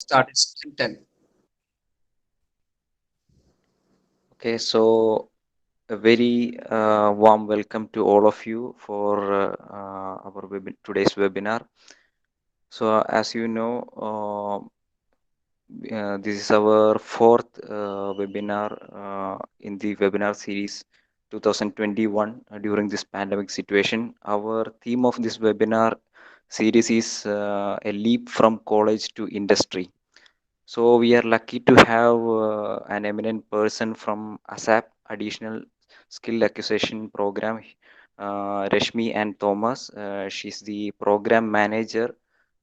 Start in 10. Okay, so a very warm welcome to all of you for our today's webinar. So, as you know, this is our fourth webinar in the webinar series 2021 during this pandemic situation. Our theme of this webinar series is a leap from college to industry. So we are lucky to have an eminent person from ASAP, Additional Skill Acquisition Program, Rashmi and Thomas. She's the program manager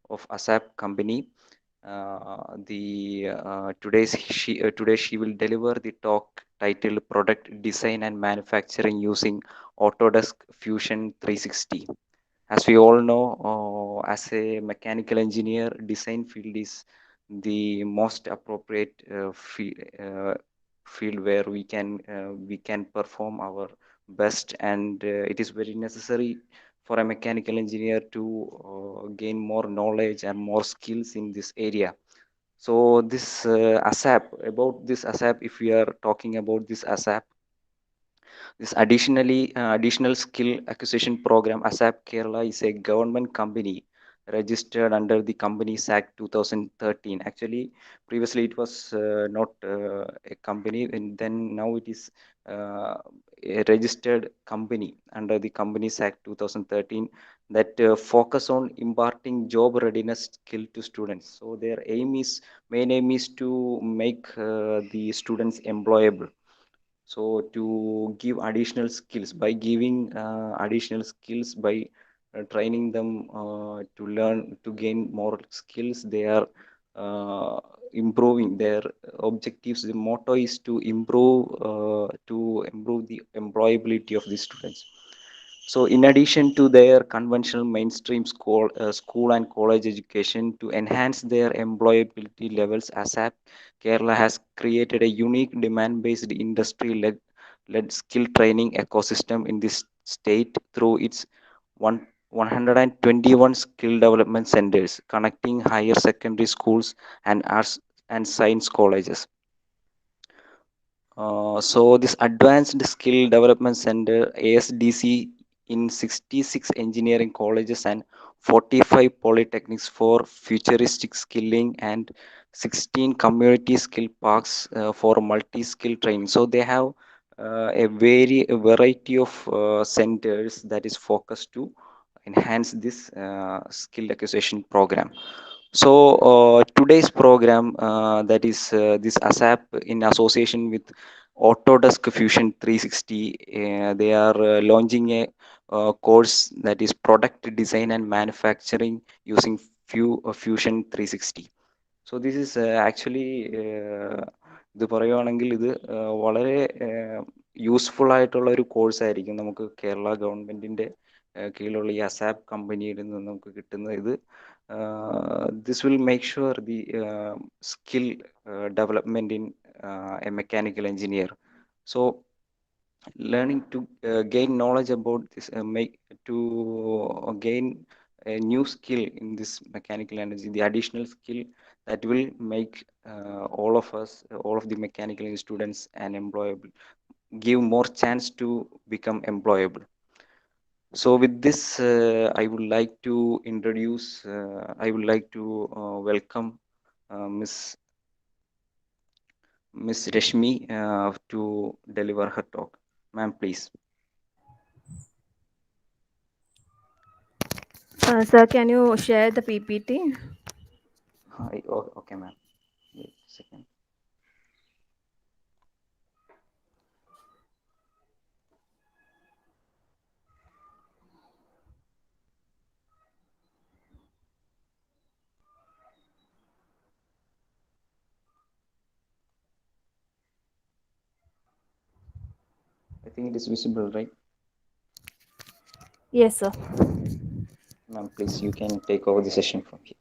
of ASAP company. Today she will deliver the talk titled Product Design and Manufacturing using Autodesk Fusion 360. As we all know, as a mechanical engineer, design field is the most appropriate field where we can perform our best, and it is very necessary for a mechanical engineer to gain more knowledge and more skills in this area. So this ASAP, if we are talking about this ASAP, this additional skill acquisition program, ASAP Kerala is a government company registered under the Companies Act 2013. Actually, previously it was not a company, and then now it is a registered company under the Companies Act 2013 that focus on imparting job readiness skill to students. So their main aim is to make the students employable, so to give additional skills, by giving additional skills, by training them to learn, to gain more skills, they are improving their objectives. The motto is to improve the employability of the students. So, in addition to their conventional mainstream school and college education, to enhance their employability levels, ASAP Kerala has created a unique demand-based industry-led skill training ecosystem in this state through its one 121 skill development centers connecting higher secondary schools and arts and science colleges. So this Advanced Skill Development Center ASDC in 66 engineering colleges and 45 polytechnics for futuristic skilling, and 16 community skill parks for multi-skill training. So they have a variety of centers that is focused to enhance this skill acquisition program. So today's program, that is this ASAP in association with Autodesk Fusion 360, they are launching a course that is product design and manufacturing using Fusion 360. So this is actually ഇത് പറയുവാണെങ്കിൽ ഇത് വളരെ useful ആയിട്ടുള്ള ഒരു course ആയിരിക്കും നമുക്ക് കേരള ഗവൺമെന്റിന്റെ കീഴിലുള്ള ഈ അസാപ്പ് കമ്പനിയിൽ നിന്ന് നമുക്ക് കിട്ടുന്നത്. ഇത് this will make sure the skill development in a mechanical engineer. So learning to gain knowledge about this, make to gain a new skill in this mechanical energy, the additional skill that will make all of us, all of the mechanical students and employable, give more chance to become employable. So with this, I would like to welcome miss Miss Rashmi to deliver her talk. Ma'am, please. Sir, can you share the PPT? Hi, okay, ma'am. Wait a second. I think it is visible, right? Yes, sir. Ma'am, please, you can take over the session from here.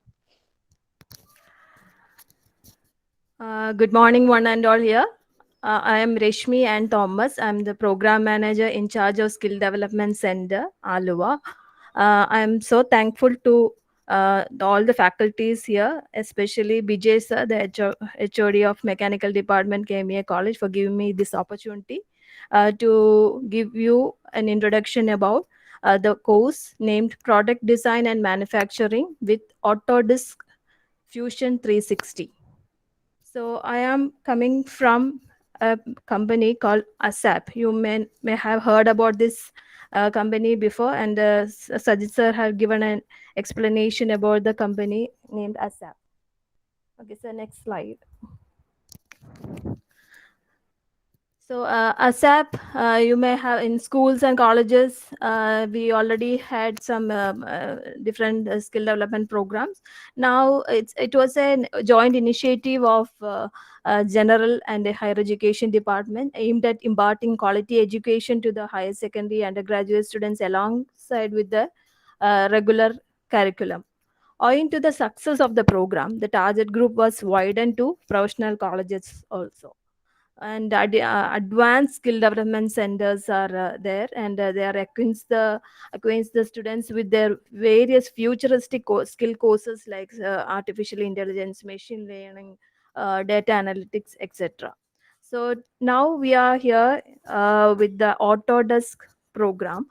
Good morning, one and all here. I am Reshmi and Thomas. I'm the program manager in charge of Skill Development Center, Aluva. I am so thankful to all the faculties here, especially Bijay sir, the HOD of Mechanical Department, KMA College, for giving me this opportunity to give you an introduction about the course named Product Design and Manufacturing with Autodesk Fusion 360. So I am coming from a company called ASAP. You may have heard about this company before, and Sajid sir have given an explanation about the company named ASAP. Okay, so next slide. So ASAP, you may have in schools and colleges, we already had some different skill development programs. Now it was a joint initiative of general and a higher education department aimed at imparting quality education to the higher secondary undergraduate students alongside with the regular curriculum. Owing to the success of the program, the target group was widened to professional colleges also, and advanced skill development centers are there, and they are acquaints the students with their various futuristic skill courses like artificial intelligence, machine learning, data analytics, etc. So now we are here with the Autodesk program.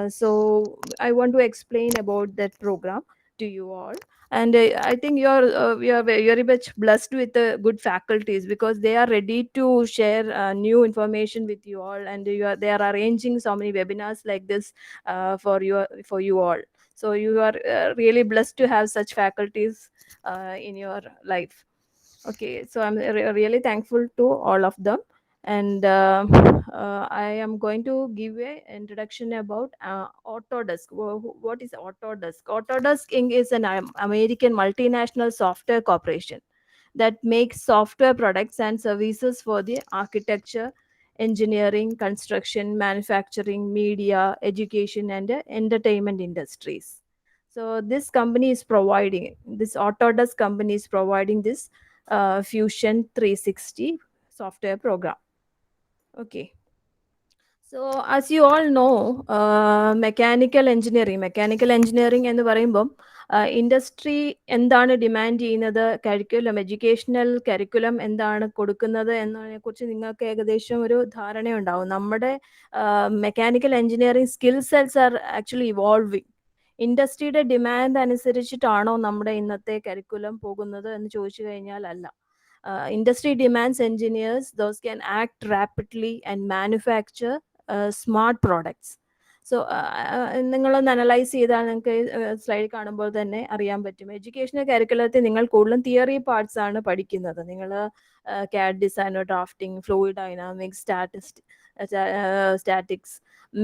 So I want to explain about that program to you all. And I think we are very much blessed with good faculties, because they are ready to share new information with you all, and they are arranging so many webinars like this for you all. So you are really blessed to have such faculties in your life. Okay, so I'm really thankful to all of them. And I am going to give a introduction about Autodesk. What is Autodesk? Autodesk Inc. is an American multinational software corporation that makes software products and services for the architecture, engineering, construction, manufacturing, media, education, and entertainment industries. So this Autodesk company is providing this Fusion 360 software program. Okay. So as you all know, mechanical engineering എന്ന് പറയുമ്പം industry എന്താണ് demand ചെയ്യുന്നത്, educational curriculum എന്താണ് കൊടുക്കുന്നത് എന്നതിനെ കുറിച്ച് നിങ്ങൾക്ക് ഏകദേശം ഒരു ധാരണയുണ്ടാവും. നമ്മുടെ mechanical engineering skill sets are actually evolving. ഇൻഡസ്ട്രിയുടെ ഡിമാൻഡ് അനുസരിച്ചിട്ടാണോ നമ്മുടെ ഇന്നത്തെ കരിക്കുലം പോകുന്നത് എന്ന് ചോദിച്ചു കഴിഞ്ഞാൽ അല്ല. Industry demands engineers those can act rapidly and manufacture smart products. So നിങ്ങളൊന്ന് അനലൈസ് ചെയ്താൽ നിങ്ങൾക്ക് സ്ലൈഡ് കാണുമ്പോൾ തന്നെ അറിയാൻ പറ്റും. എഡ്യൂക്കേഷണൽ കരിക്കുലത്തിൽ നിങ്ങൾ കൂടുതലും തിയറി പാർട്സ് ആണ് പഠിക്കുന്നത്. നിങ്ങൾ CAD designer, drafting, fluid dynamics, statics,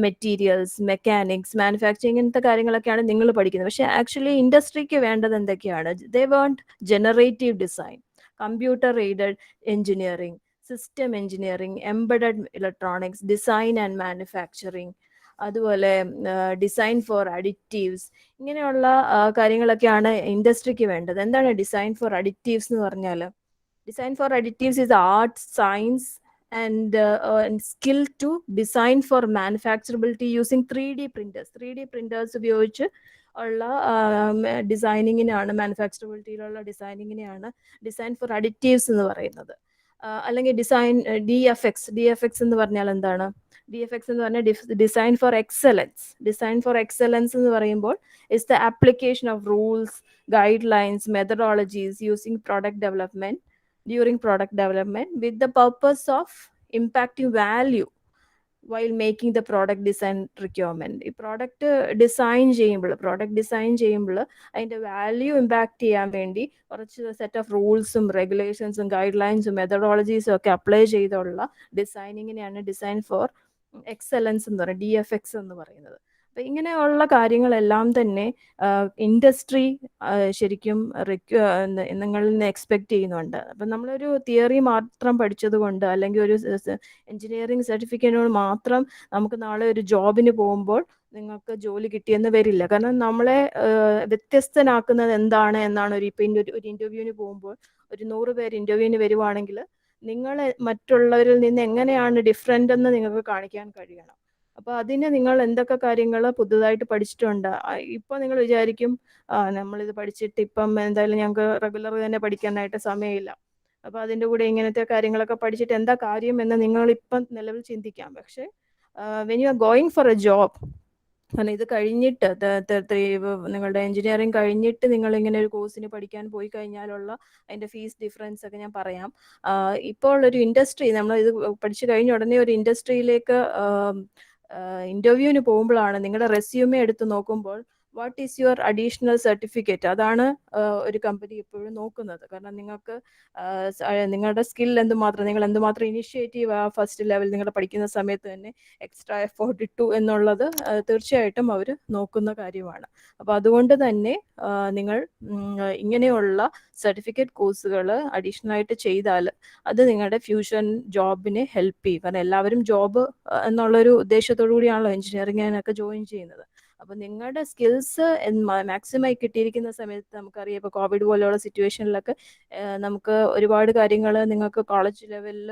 materials, mechanics, manufacturing, ഇങ്ങനത്തെ കാര്യങ്ങളൊക്കെയാണ് നിങ്ങൾ പഠിക്കുന്നത്. പക്ഷേ ആക്ച്വലി ഇൻഡസ്ട്രിക്ക് വേണ്ടത് എന്തൊക്കെയാണ്? They want generative design, computer aided engineering, system engineering, embedded electronics, design and manufacturing, അതുപോലെ ഡിസൈൻ ഫോർ അഡിറ്റീവ്സ്, ഇങ്ങനെയുള്ള കാര്യങ്ങളൊക്കെയാണ് ഇൻഡസ്ട്രിക്ക് വേണ്ടത്. എന്താണ് ഡിസൈൻ ഫോർ അഡിറ്റീവ്സ് എന്ന് പറഞ്ഞാൽ? Design for additives is art, science and skill to design for manufacturability using 3D printers. 3D printers ഉപയോഗിച്ച് ഉള്ള ഡിസൈനിങ്ങിനാണ്, മാനുഫാക്ചറബിലിറ്റിയിലുള്ള ഡിസൈനിങ്ങിനെയാണ് design for additives എന്ന് പറയുന്നത്. അല്ലെങ്കിൽ DFX എന്ന് പറഞ്ഞാൽ എന്താണ്? DFX എന്ന് പറഞ്ഞാൽ design for excellence. Design for excellence എന്ന് പറയുമ്പോൾ is the application of rules, guide lines, methodologies using product development during product development with the purpose of impacting value while making the product design requirement. ഈ product design ചെയ്യുമ്പോൾ അതിൻ്റെ value impact ചെയ്യാൻ വേണ്ടി കുറച്ച് set of റൂൾസും റെഗുലേഷൻസും guide ലൈൻസും മെത്തഡോളജീസും ഒക്കെ apply ചെയ്തുള്ള ഡിസൈനിങ്ങിനെയാണ് design for excellence എന്ന് പറയുന്നത്, DFX എന്ന് പറയുന്നത്. അപ്പം ഇങ്ങനെയുള്ള കാര്യങ്ങളെല്ലാം തന്നെ ഇൻഡസ്ട്രി ശരിക്കും നിങ്ങളിൽ നിന്ന് എക്സ്പെക്ട് ചെയ്യുന്നുണ്ട്. അപ്പം നമ്മളൊരു തിയറി മാത്രം പഠിച്ചത് കൊണ്ട്, അല്ലെങ്കിൽ ഒരു എഞ്ചിനീയറിംഗ് സർട്ടിഫിക്കറ്റിനോട് മാത്രം നമുക്ക് നാളെ ഒരു ജോബിന് പോകുമ്പോൾ നിങ്ങൾക്ക് ജോലി കിട്ടിയെന്ന് വരില്ല. കാരണം നമ്മളെ വ്യത്യസ്തനാക്കുന്നത് എന്താണ് എന്നാണ് ഒരു ഇന്റർവ്യൂവിന് പോകുമ്പോൾ ഒരു 100 പേര് ഇന്റർവ്യൂവിന് വരുവാണെങ്കിൽ നിങ്ങൾ മറ്റുള്ളവരിൽ നിന്ന് എങ്ങനെയാണ് ഡിഫറെൻ്റ് എന്ന് നിങ്ങൾക്ക് കാണിക്കാൻ കഴിയണം. അപ്പോൾ അതിന് നിങ്ങൾ എന്തൊക്കെ കാര്യങ്ങൾ പുതുതായിട്ട് പഠിച്ചിട്ടുണ്ട്? ഇപ്പോൾ നിങ്ങൾ വിചാരിക്കും നമ്മളിത് പഠിച്ചിട്ട് ഇപ്പം എന്തായാലും ഞങ്ങൾക്ക് റെഗുലർ തന്നെ പഠിക്കാനായിട്ട് സമയമില്ല. അപ്പോൾ അതിൻ്റെ കൂടെ ഇങ്ങനത്തെ കാര്യങ്ങളൊക്കെ പഠിച്ചിട്ട് എന്താ കാര്യം എന്ന് നിങ്ങളിപ്പം നിലവിൽ ചിന്തിക്കാം. പക്ഷേ when you are going for A job, കാരണം ഇത് കഴിഞ്ഞിട്ട് നിങ്ങളുടെ എഞ്ചിനീയറിംഗ് കഴിഞ്ഞിട്ട് നിങ്ങൾ ഇങ്ങനെ ഒരു കോഴ്സിന് പഠിക്കാൻ പോയി കഴിഞ്ഞാലുള്ള അതിൻ്റെ ഫീസ് ഡിഫറൻസ് ഒക്കെ ഞാൻ പറയാം. ഇപ്പോൾ ഒരു ഇൻഡസ്ട്രി, നമ്മൾ ഇത് പഠിച്ചു കഴിഞ്ഞ ഉടനെ ഒരു ഇൻഡസ്ട്രിയിലേക്ക് ഇൻ്റർവ്യൂവിന് പോകുമ്പോഴാണ് നിങ്ങളുടെ റെസ്യൂമെ എടുത്ത് നോക്കുമ്പോൾ what is your additional certificate, അതാണ് ഒരു കമ്പനി എപ്പോഴും നോക്കുന്നത്. കാരണം നിങ്ങൾക്ക് നിങ്ങളുടെ സ്കിൽ എന്തുമാത്രം, നിങ്ങൾ എന്തുമാത്രം ഇനിഷ്യേറ്റീവ് ആ ഫസ്റ്റ് ലെവൽ നിങ്ങൾ പഠിക്കുന്ന സമയത്ത് തന്നെ എക്സ്ട്രാ എഫോർട്ട് ഇട്ടു എന്നുള്ളത് തീർച്ചയായിട്ടും അവർ നോക്കുന്ന കാര്യമാണ്. അപ്പോൾ അതുകൊണ്ട് തന്നെ നിങ്ങൾ ഇങ്ങനെയുള്ള സർട്ടിഫിക്കറ്റ് കോഴ്സുകൾ അഡീഷണൽ ആയിട്ട് ചെയ്താൽ അത് നിങ്ങളുടെ ഫ്യൂച്ചർ ജോബിനെ ഹെൽപ്പ് ചെയ്യും. കാരണം എല്ലാവരും ജോബ് എന്നുള്ളൊരു ഉദ്ദേശത്തോടു കൂടിയാണല്ലോ എഞ്ചിനീയറിംഗിനൊക്കെ ജോയിൻ ചെയ്യുന്നത്. അപ്പോൾ നിങ്ങളുടെ സ്കിൽസ് മാക്സിമം കിട്ടിയിരിക്കുന്ന സമയത്ത്, നമുക്കറിയാം ഇപ്പോൾ കോവിഡ് പോലെയുള്ള സിറ്റുവേഷനിലൊക്കെ നമുക്ക് ഒരുപാട് കാര്യങ്ങൾ നിങ്ങൾക്ക് കോളേജ് ലെവലിൽ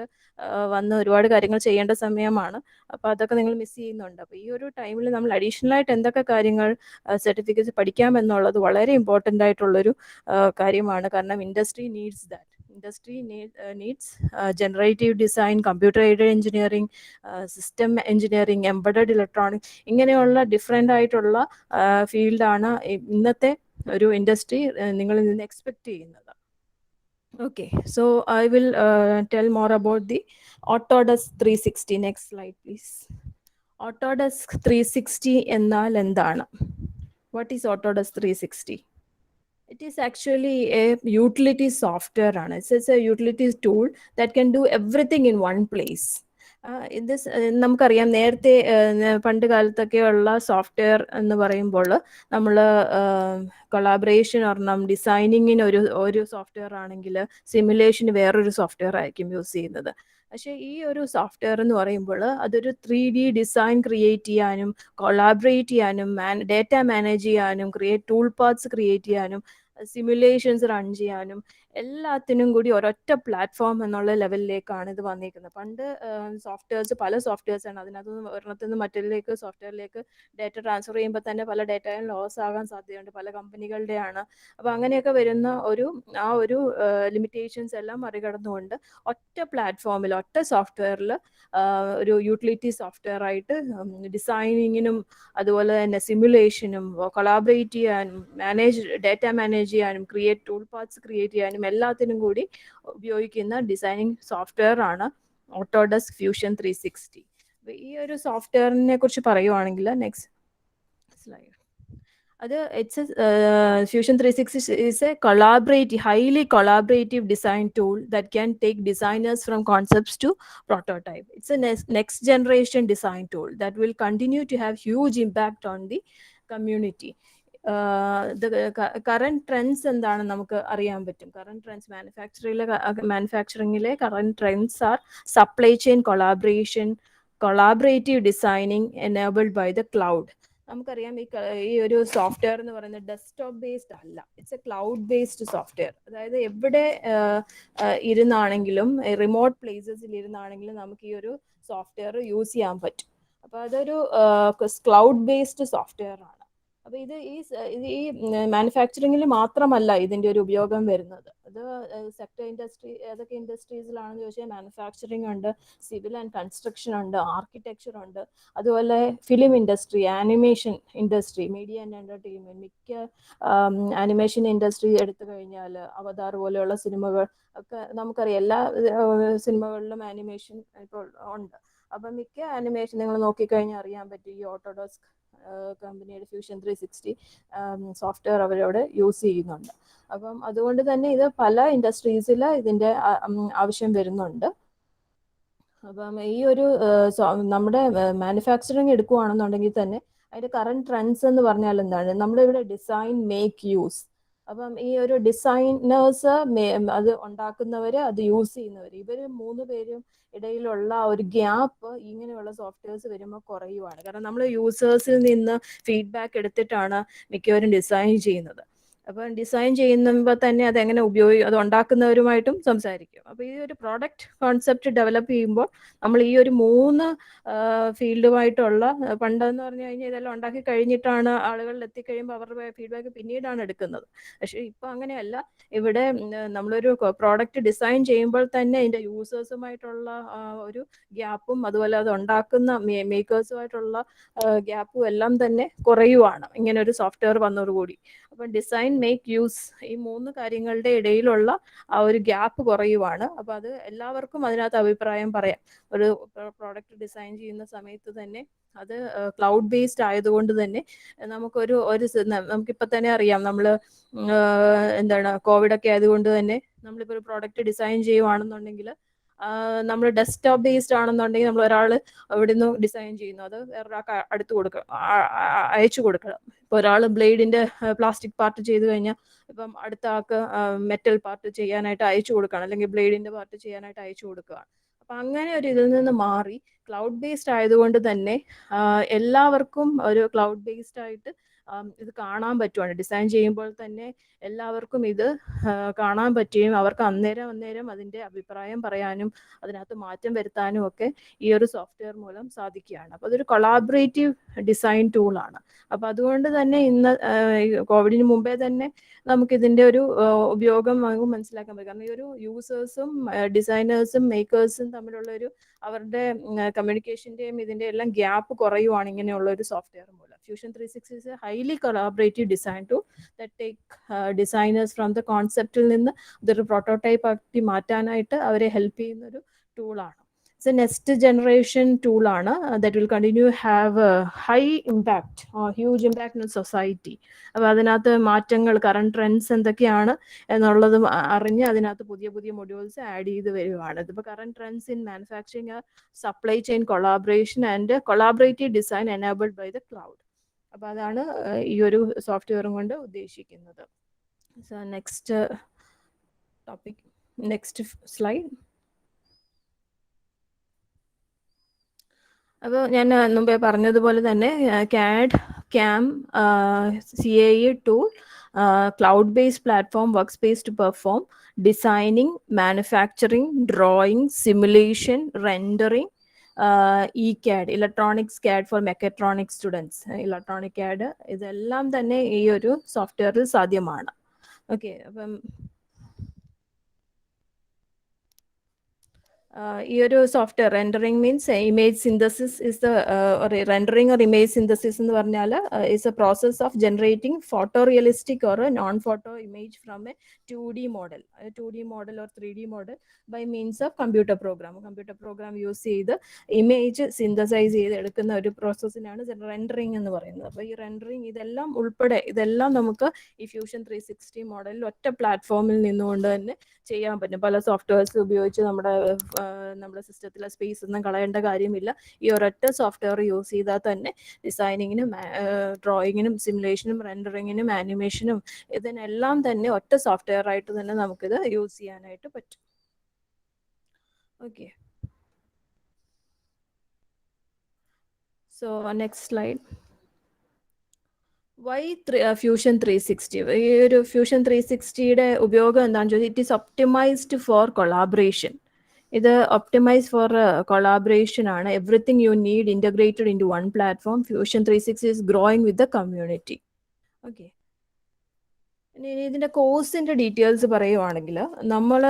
വന്ന് ഒരുപാട് കാര്യങ്ങൾ ചെയ്യേണ്ട സമയമാണ്. അപ്പോൾ അതൊക്കെ നിങ്ങൾ മിസ് ചെയ്യുന്നുണ്ട്. അപ്പോൾ ഈ ഒരു ടൈമിൽ നമ്മൾ അഡീഷണൽ ആയിട്ട് എന്തൊക്കെ കാര്യങ്ങൾ സർട്ടിഫിക്കറ്റ്സ് പഠിക്കാമെന്നുള്ളത് വളരെ ഇമ്പോർട്ടൻ്റ് ആയിട്ടുള്ളൊരു കാര്യമാണ്. കാരണം industry needs that. Industry needs generative design, computer aided engineering, system engineering, embedded electronics, ഇങ്ങനെയുള്ള ഡിഫറെൻ്റ് ആയിട്ടുള്ള ഫീൽഡാണ് ഇന്നത്തെ ഒരു ഇൻഡസ്ട്രി നിങ്ങളിൽ നിന്ന് എക്സ്പെക്റ്റ് ചെയ്യുന്നത്. Okay, so I will tell more about the Autodesk 360. Next slide, please. Autodesk 360 എന്നാൽ എന്താണ്? What is Autodesk 360? It is actually a utility software. It's a utility tool that can do everything in one place. നമുക്കറിയാം, നേരത്തെ പണ്ട് കാലത്തൊക്കെയുള്ള software എന്ന് പറയുമ്പോൾ നമ്മൾ collaboration ഒരെണ്ണം, ഡിസൈനിങ്ങിന് ഒരു സോഫ്റ്റ്വെയർ ആണെങ്കിൽ സിമുലേഷന് വേറൊരു സോഫ്റ്റ്വെയർ ആയിരിക്കും യൂസ് ചെയ്യുന്നത്. പക്ഷേ ഈ ഒരു സോഫ്റ്റ്വെയർ എന്ന് പറയുമ്പോൾ അതൊരു 3D ഡിസൈൻ ക്രിയേറ്റ് ചെയ്യാനും, കൊളാബറേറ്റ് ചെയ്യാനും, ഡേറ്റ മാനേജ് ചെയ്യാനും, ടൂൾ പാർട്സ് ക്രിയേറ്റ് ചെയ്യാനും, സിമുലേഷൻസ് റൺ ചെയ്യാനും എല്ലാത്തിനും കൂടി ഒരൊറ്റ പ്ലാറ്റ്ഫോം എന്നുള്ള ലെവലിലേക്കാണ് ഇത് വന്നിരിക്കുന്നത്. പണ്ട് പല സോഫ്റ്റ്വെയർസാണ്, അതിനകത്ത് ഒരെണ്ണത്തിൽ നിന്ന് മറ്റൊരിലേക്ക് സോഫ്റ്റ്വെയറിലേക്ക് ഡേറ്റ ട്രാൻസ്ഫർ ചെയ്യുമ്പോൾ തന്നെ പല ഡേറ്റയും ലോസ് ആകാൻ സാധ്യതയുണ്ട്, പല കമ്പനികളുടെയാണ്. അപ്പോൾ അങ്ങനെയൊക്കെ വരുന്ന ആ ഒരു ലിമിറ്റേഷൻസ് എല്ലാം മറികടന്നുകൊണ്ട് ഒറ്റ പ്ലാറ്റ്ഫോമിൽ, ഒറ്റ സോഫ്റ്റ്വെയറിൽ ഒരു യൂട്ടിലിറ്റി സോഫ്റ്റ്വെയർ ആയിട്ട് ഡിസൈനിങ്ങിനും അതുപോലെ തന്നെ സിമുലേഷനും കൊളാബറേറ്റ് ചെയ്യാനും ഡേറ്റ മാനേജ് ചെയ്യാനും ടൂൾ പാർട്സ് ക്രിയേറ്റ് ചെയ്യാനും എല്ലാത്തിനും കൂടി ഉപയോഗിക്കുന്ന ഡിസൈനിങ് സോഫ്റ്റ്വെയർ ആണ് ഓട്ടോഡെസ്ക് ഫ്യൂഷൻ 360. ഈ ഒരു സോഫ്റ്റ്വെയറിനെ കുറിച്ച് പറയുവാണെങ്കിൽ next slide. Fusion 360 is a highly collaborative design tool that can take designers from concepts to prototype. It's a next generation design tool that will continue to have huge impact on the community. Current trends എന്താണെന്ന് നമുക്ക് അറിയാൻ പറ്റും. Current trends മാനുഫാക്ചറിങ്ങിലെ current trends are supply chain collaboration, collaborative designing enabled by the cloud. നമുക്കറിയാം ഈ ഒരു software എന്ന് പറയുന്നത് ഡെസ്ക്ടോപ്പ് ബേസ്ഡ് അല്ല, it's a cloud based software. അതായത് എവിടെ ഇരുന്നാണെങ്കിലും, റിമോട്ട് പ്ലേസസിൽ ഇരുന്നാണെങ്കിലും നമുക്ക് ഈ ഒരു സോഫ്റ്റ്വെയർ യൂസ് ചെയ്യാൻ പറ്റും. അപ്പോൾ അതൊരു ക്ലൗഡ് ബേസ്ഡ് സോഫ്റ്റ്വെയർ ആണ്. അപ്പോൾ ഈ മാനുഫാക്ചറിങ്ങിൽ മാത്രമല്ല ഇതിൻ്റെ ഒരു ഉപയോഗം വരുന്നത്. അത് സെക്ടർ ഇൻഡസ്ട്രി, ഏതൊക്കെ ഇൻഡസ്ട്രീസിലാണെന്ന് ചോദിച്ചാൽ മാനുഫാക്ചറിങ് ഉണ്ട്, സിവിൽ ആൻഡ് കൺസ്ട്രക്ഷൻ ഉണ്ട്, ആർക്കിടെക്ചർ ഉണ്ട്, അതുപോലെ film industry, animation industry, media and entertainment. മിക്ക ആനിമേഷൻ ഇൻഡസ്ട്രി എടുത്തു കഴിഞ്ഞാൽ അവതാർ പോലെയുള്ള സിനിമകൾ ഒക്കെ നമുക്കറിയാം, എല്ലാ സിനിമകളിലും ആനിമേഷൻ ഇപ്പോൾ ഉണ്ട്. അപ്പം മിക്ക ആനിമേഷൻ നിങ്ങൾ നോക്കിക്കഴിഞ്ഞാൽ അറിയാൻ പറ്റും ഈ ഓട്ടോഡെസ്ക് കമ്പനിയുടെ ഫ്യൂഷൻ 360 സോഫ്റ്റ്വെയർ അവരവിടെ യൂസ് ചെയ്യുന്നുണ്ട്. അപ്പം അതുകൊണ്ട് തന്നെ ഇത് പല ഇൻഡസ്ട്രീസിൽ ഇതിൻ്റെ ആവശ്യം വരുന്നുണ്ട്. അപ്പം ഈ ഒരു നമ്മുടെ മാനുഫാക്ചറിങ് എടുക്കുകയാണെന്നുണ്ടെങ്കിൽ തന്നെ അതിൻ്റെ കറണ്ട് ട്രെൻഡ്സ് എന്ന് പറഞ്ഞാൽ എന്താണ്? നമ്മുടെ ഇവിടെ ഡിസൈൻ, മേക്ക്, യൂസ്. അപ്പം ഈ ഒരു ഡിസൈനേഴ്സ്, അത് ഉണ്ടാക്കുന്നവർ, അത് യൂസ് ചെയ്യുന്നവർ, ഇവർ 3 പേരും ഇടയിലുള്ള ഒരു ഗ്യാപ്പ് ഇങ്ങനെയുള്ള സോഫ്റ്റ്വെയർസ് വരുമ്പോൾ കുറയുവാണ്. കാരണം നമ്മൾ യൂസേഴ്സിൽ നിന്ന് ഫീഡ്ബാക്ക് എടുത്തിട്ടാണ് മിക്കവരും ഡിസൈൻ ചെയ്യുന്നത്. അപ്പം ഡിസൈൻ ചെയ്യുമ്പോൾ തന്നെ അതെങ്ങനെ അത് ഉണ്ടാക്കുന്നവരുമായിട്ടും സംസാരിക്കും. അപ്പോൾ ഈ ഒരു പ്രോഡക്റ്റ് കോൺസെപ്റ്റ് ഡെവലപ്പ് ചെയ്യുമ്പോൾ നമ്മൾ ഈ ഒരു 3 ഫീൽഡുമായിട്ടുള്ള, പണ്ടെന്ന് പറഞ്ഞു കഴിഞ്ഞാൽ ഇതെല്ലാം ഉണ്ടാക്കി കഴിഞ്ഞിട്ടാണ് ആളുകളിൽ എത്തിക്കഴിയുമ്പോൾ അവരുടെ ഫീഡ്ബാക്ക് പിന്നീടാണ് എടുക്കുന്നത്. പക്ഷേ ഇപ്പോൾ അങ്ങനെയല്ല. ഇവിടെ നമ്മളൊരു പ്രോഡക്റ്റ് ഡിസൈൻ ചെയ്യുമ്പോൾ തന്നെ അതിൻ്റെ യൂസേഴ്സുമായിട്ടുള്ള ഒരു ഗ്യാപ്പും അതുപോലെ അത് ഉണ്ടാക്കുന്ന മേക്കേഴ്സുമായിട്ടുള്ള ഗ്യാപ്പും എല്ലാം തന്നെ കുറയുവാണ് ഇങ്ങനെ ഒരു സോഫ്റ്റ്വെയർ വന്നതോടുകൂടി. അപ്പം ഡിസൈൻ, മേക്ക്, യൂസ്, ഈ 3 കാര്യങ്ങളുടെ ഇടയിലുള്ള ആ ഒരു ഗ്യാപ്പ് കുറയുവാണ്. അപ്പം അത് എല്ലാവർക്കും അതിനകത്ത് അഭിപ്രായം പറയാം. ഒരു പ്രോഡക്റ്റ് ഡിസൈൻ ചെയ്യുന്ന സമയത്ത് തന്നെ അത് ക്ലൗഡ് ബേസ്ഡ് ആയതുകൊണ്ട് തന്നെ നമുക്കിപ്പോൾ തന്നെ അറിയാം, നമ്മൾ എന്താണ് കോവിഡൊക്കെ ആയതുകൊണ്ട് തന്നെ നമ്മളിപ്പോൾ ഒരു പ്രോഡക്റ്റ് ഡിസൈൻ ചെയ്യുവാണെന്നുണ്ടെങ്കിൽ നമ്മൾ ഡെസ്ക്ടോപ്പ് ബേസ്ഡ് ആണെന്നുണ്ടെങ്കിൽ നമ്മൾ ഒരാൾ അവിടെ നിന്ന് ഡിസൈൻ ചെയ്യുന്നു, അത് വേറൊരാൾക്ക് അയച്ചു കൊടുക്കണം. ഇപ്പോൾ ഒരാൾ ബ്ലേഡിന്റെ പ്ലാസ്റ്റിക് പാർട്ട് ചെയ്ത് കഴിഞ്ഞാൽ ഇപ്പം അടുത്ത ആൾക്ക് മെറ്റൽ പാർട്ട് ചെയ്യാനായിട്ട് അയച്ചു കൊടുക്കണം, അല്ലെങ്കിൽ ബ്ലേഡിന്റെ പാർട്ട് ചെയ്യാനായിട്ട് അയച്ചു കൊടുക്കുകയാണ്. അപ്പൊ അങ്ങനെ ഒരു ഇതിൽ നിന്ന് മാറി ക്ലൗഡ് ബേസ്ഡ് ആയതുകൊണ്ട് തന്നെ എല്ലാവർക്കും ഒരു ക്ലൗഡ് ബേസ്ഡ് ആയിട്ട് ഇത് കാണാൻ പറ്റുവാണ്. ഡിസൈൻ ചെയ്യുമ്പോൾ തന്നെ എല്ലാവർക്കും ഇത് കാണാൻ പറ്റുകയും അവർക്ക് അന്നേരം അതിന്റെ അഭിപ്രായം പറയാനും അതിനകത്ത് മാറ്റം വരുത്താനും ഒക്കെ ഈ ഒരു സോഫ്റ്റ്വെയർ മൂലം സാധിക്കുകയാണ്. അപ്പോൾ അതൊരു കൊളാബറേറ്റീവ് ഡിസൈൻ ടൂളാണ്. അപ്പോൾ അതുകൊണ്ട് തന്നെ ഇന്ന് കോവിഡിന് മുമ്പേ തന്നെ നമുക്ക് ഇതിന്റെ ഒരു ഉപയോഗം നമുക്ക് മനസ്സിലാക്കാൻ പറ്റും. കാരണം ഈ ഒരു യൂസേഴ്സും ഡിസൈനേഴ്സും മേക്കേഴ്സും തമ്മിലുള്ള അവരുടെ കമ്മ്യൂണിക്കേഷന്റെയും ഇതിന്റെ എല്ലാം ഗ്യാപ്പ് കുറയുവാണ് ഇങ്ങനെയുള്ള ഒരു സോഫ്റ്റ്വെയർ മൂലം. Fusion 360 is a highly collaborative design tool that take designers from the conceptil നിന്ന് ഇതൊരു പ്രോട്ടോടൈപ്പ് ആക്കി മാറ്റാനായിട്ട് അവരെ ഹെൽപ്പ് ചെയ്യുന്ന ഒരു ടൂളാണ്. It's a next generation tool ആണ് that will continue have a high impact or huge impact in society. അപ്പോൾ അതിനകത്ത് മാറ്റങ്ങൾ, കറണ്ട് ട്രെൻഡ്സ് എന്തൊക്കെയാണ് എന്നുള്ളതും അറിഞ്ഞ് അതിനകത്ത് പുതിയ പുതിയ മൊഡ്യൂൾസ് ആഡ് ചെയ്ത് വരുവാണ്. ഇതിപ്പോൾ current trends in manufacturing, supply chain collaboration and collaborative design enabled by the cloud. അപ്പോൾ അതാണ് ഈ ഒരു സോഫ്റ്റ്വെയറും കൊണ്ട് ഉദ്ദേശിക്കുന്നത്. So next topic, next slide. അപ്പോൾ ഞാൻ മുമ്പേ പറഞ്ഞതുപോലെ തന്നെ CAD, CAM, CAE tool, cloud based platform workspace to perform designing, manufacturing, drawing, simulation, rendering, ECAD, electronics CAD for mechatronics students, electronic CAD, ഇതെല്ലാം തന്നെ ഈ ഒരു സോഫ്റ്റ്വെയറിൽ സാധ്യമാണ്. ഓക്കെ, അപ്പം ഈ ഒരു software rendering means image synthesis is the rendering or image synthesis എന്ന് പറഞ്ഞാൽ is a process of generating photo realistic or non photo image from a 2D model or 3D model by means of computer program use ചെയ്ത് image synthesise ചെയ്ത് എടുക്കുന്ന ഒരു പ്രോസസ്സിനാണ് rendering എന്ന് പറയുന്നത്. അപ്പോൾ ഈ റെൻഡറിങ് ഇതെല്ലാം നമുക്ക് ഈ ഫ്യൂഷൻ 360 മോഡലിൽ ഒറ്റ പ്ലാറ്റ്ഫോമിൽ നിന്നുകൊണ്ട് തന്നെ ചെയ്യാൻ പറ്റും. പല സോഫ്റ്റ്വെയർസ് ഉപയോഗിച്ച് നമ്മുടെ സിസ്റ്റത്തിലെ സ്പേസ് ഒന്നും കളയേണ്ട കാര്യമില്ല. ഈ ഒരൊറ്റ സോഫ്റ്റ്വെയർ യൂസ് ചെയ്താൽ തന്നെ ഡിസൈനിങ്ങിനും ഡ്രോയിങ്ങിനും സിമുലേഷനും റെൻഡറിങ്ങിനും ആനിമേഷനും ഇതിനെല്ലാം തന്നെ ഒറ്റ സോഫ്റ്റ്വെയർ ആയിട്ട് തന്നെ നമുക്കിത് യൂസ് ചെയ്യാനായിട്ട് പറ്റും. Okay, so next slide. Why fusion 360? ഈ ഒരു ഫ്യൂഷൻ 360യുടെ ഉപയോഗം എന്താണെന്ന് ചോദിച്ചാൽ it is optimised for collaboration. ഇത് ഒപ്റ്റിമൈസ് ഫോർ കൊളാബറേഷൻ ആണ്. Everything you need integrated into one platform. Fusion 360 is growing with the community. Okay, ഇനി ഇതിൻ്റെ കോഴ്സിൻ്റെ ഡീറ്റെയിൽസ് പറയുവാണെങ്കിൽ നമ്മൾ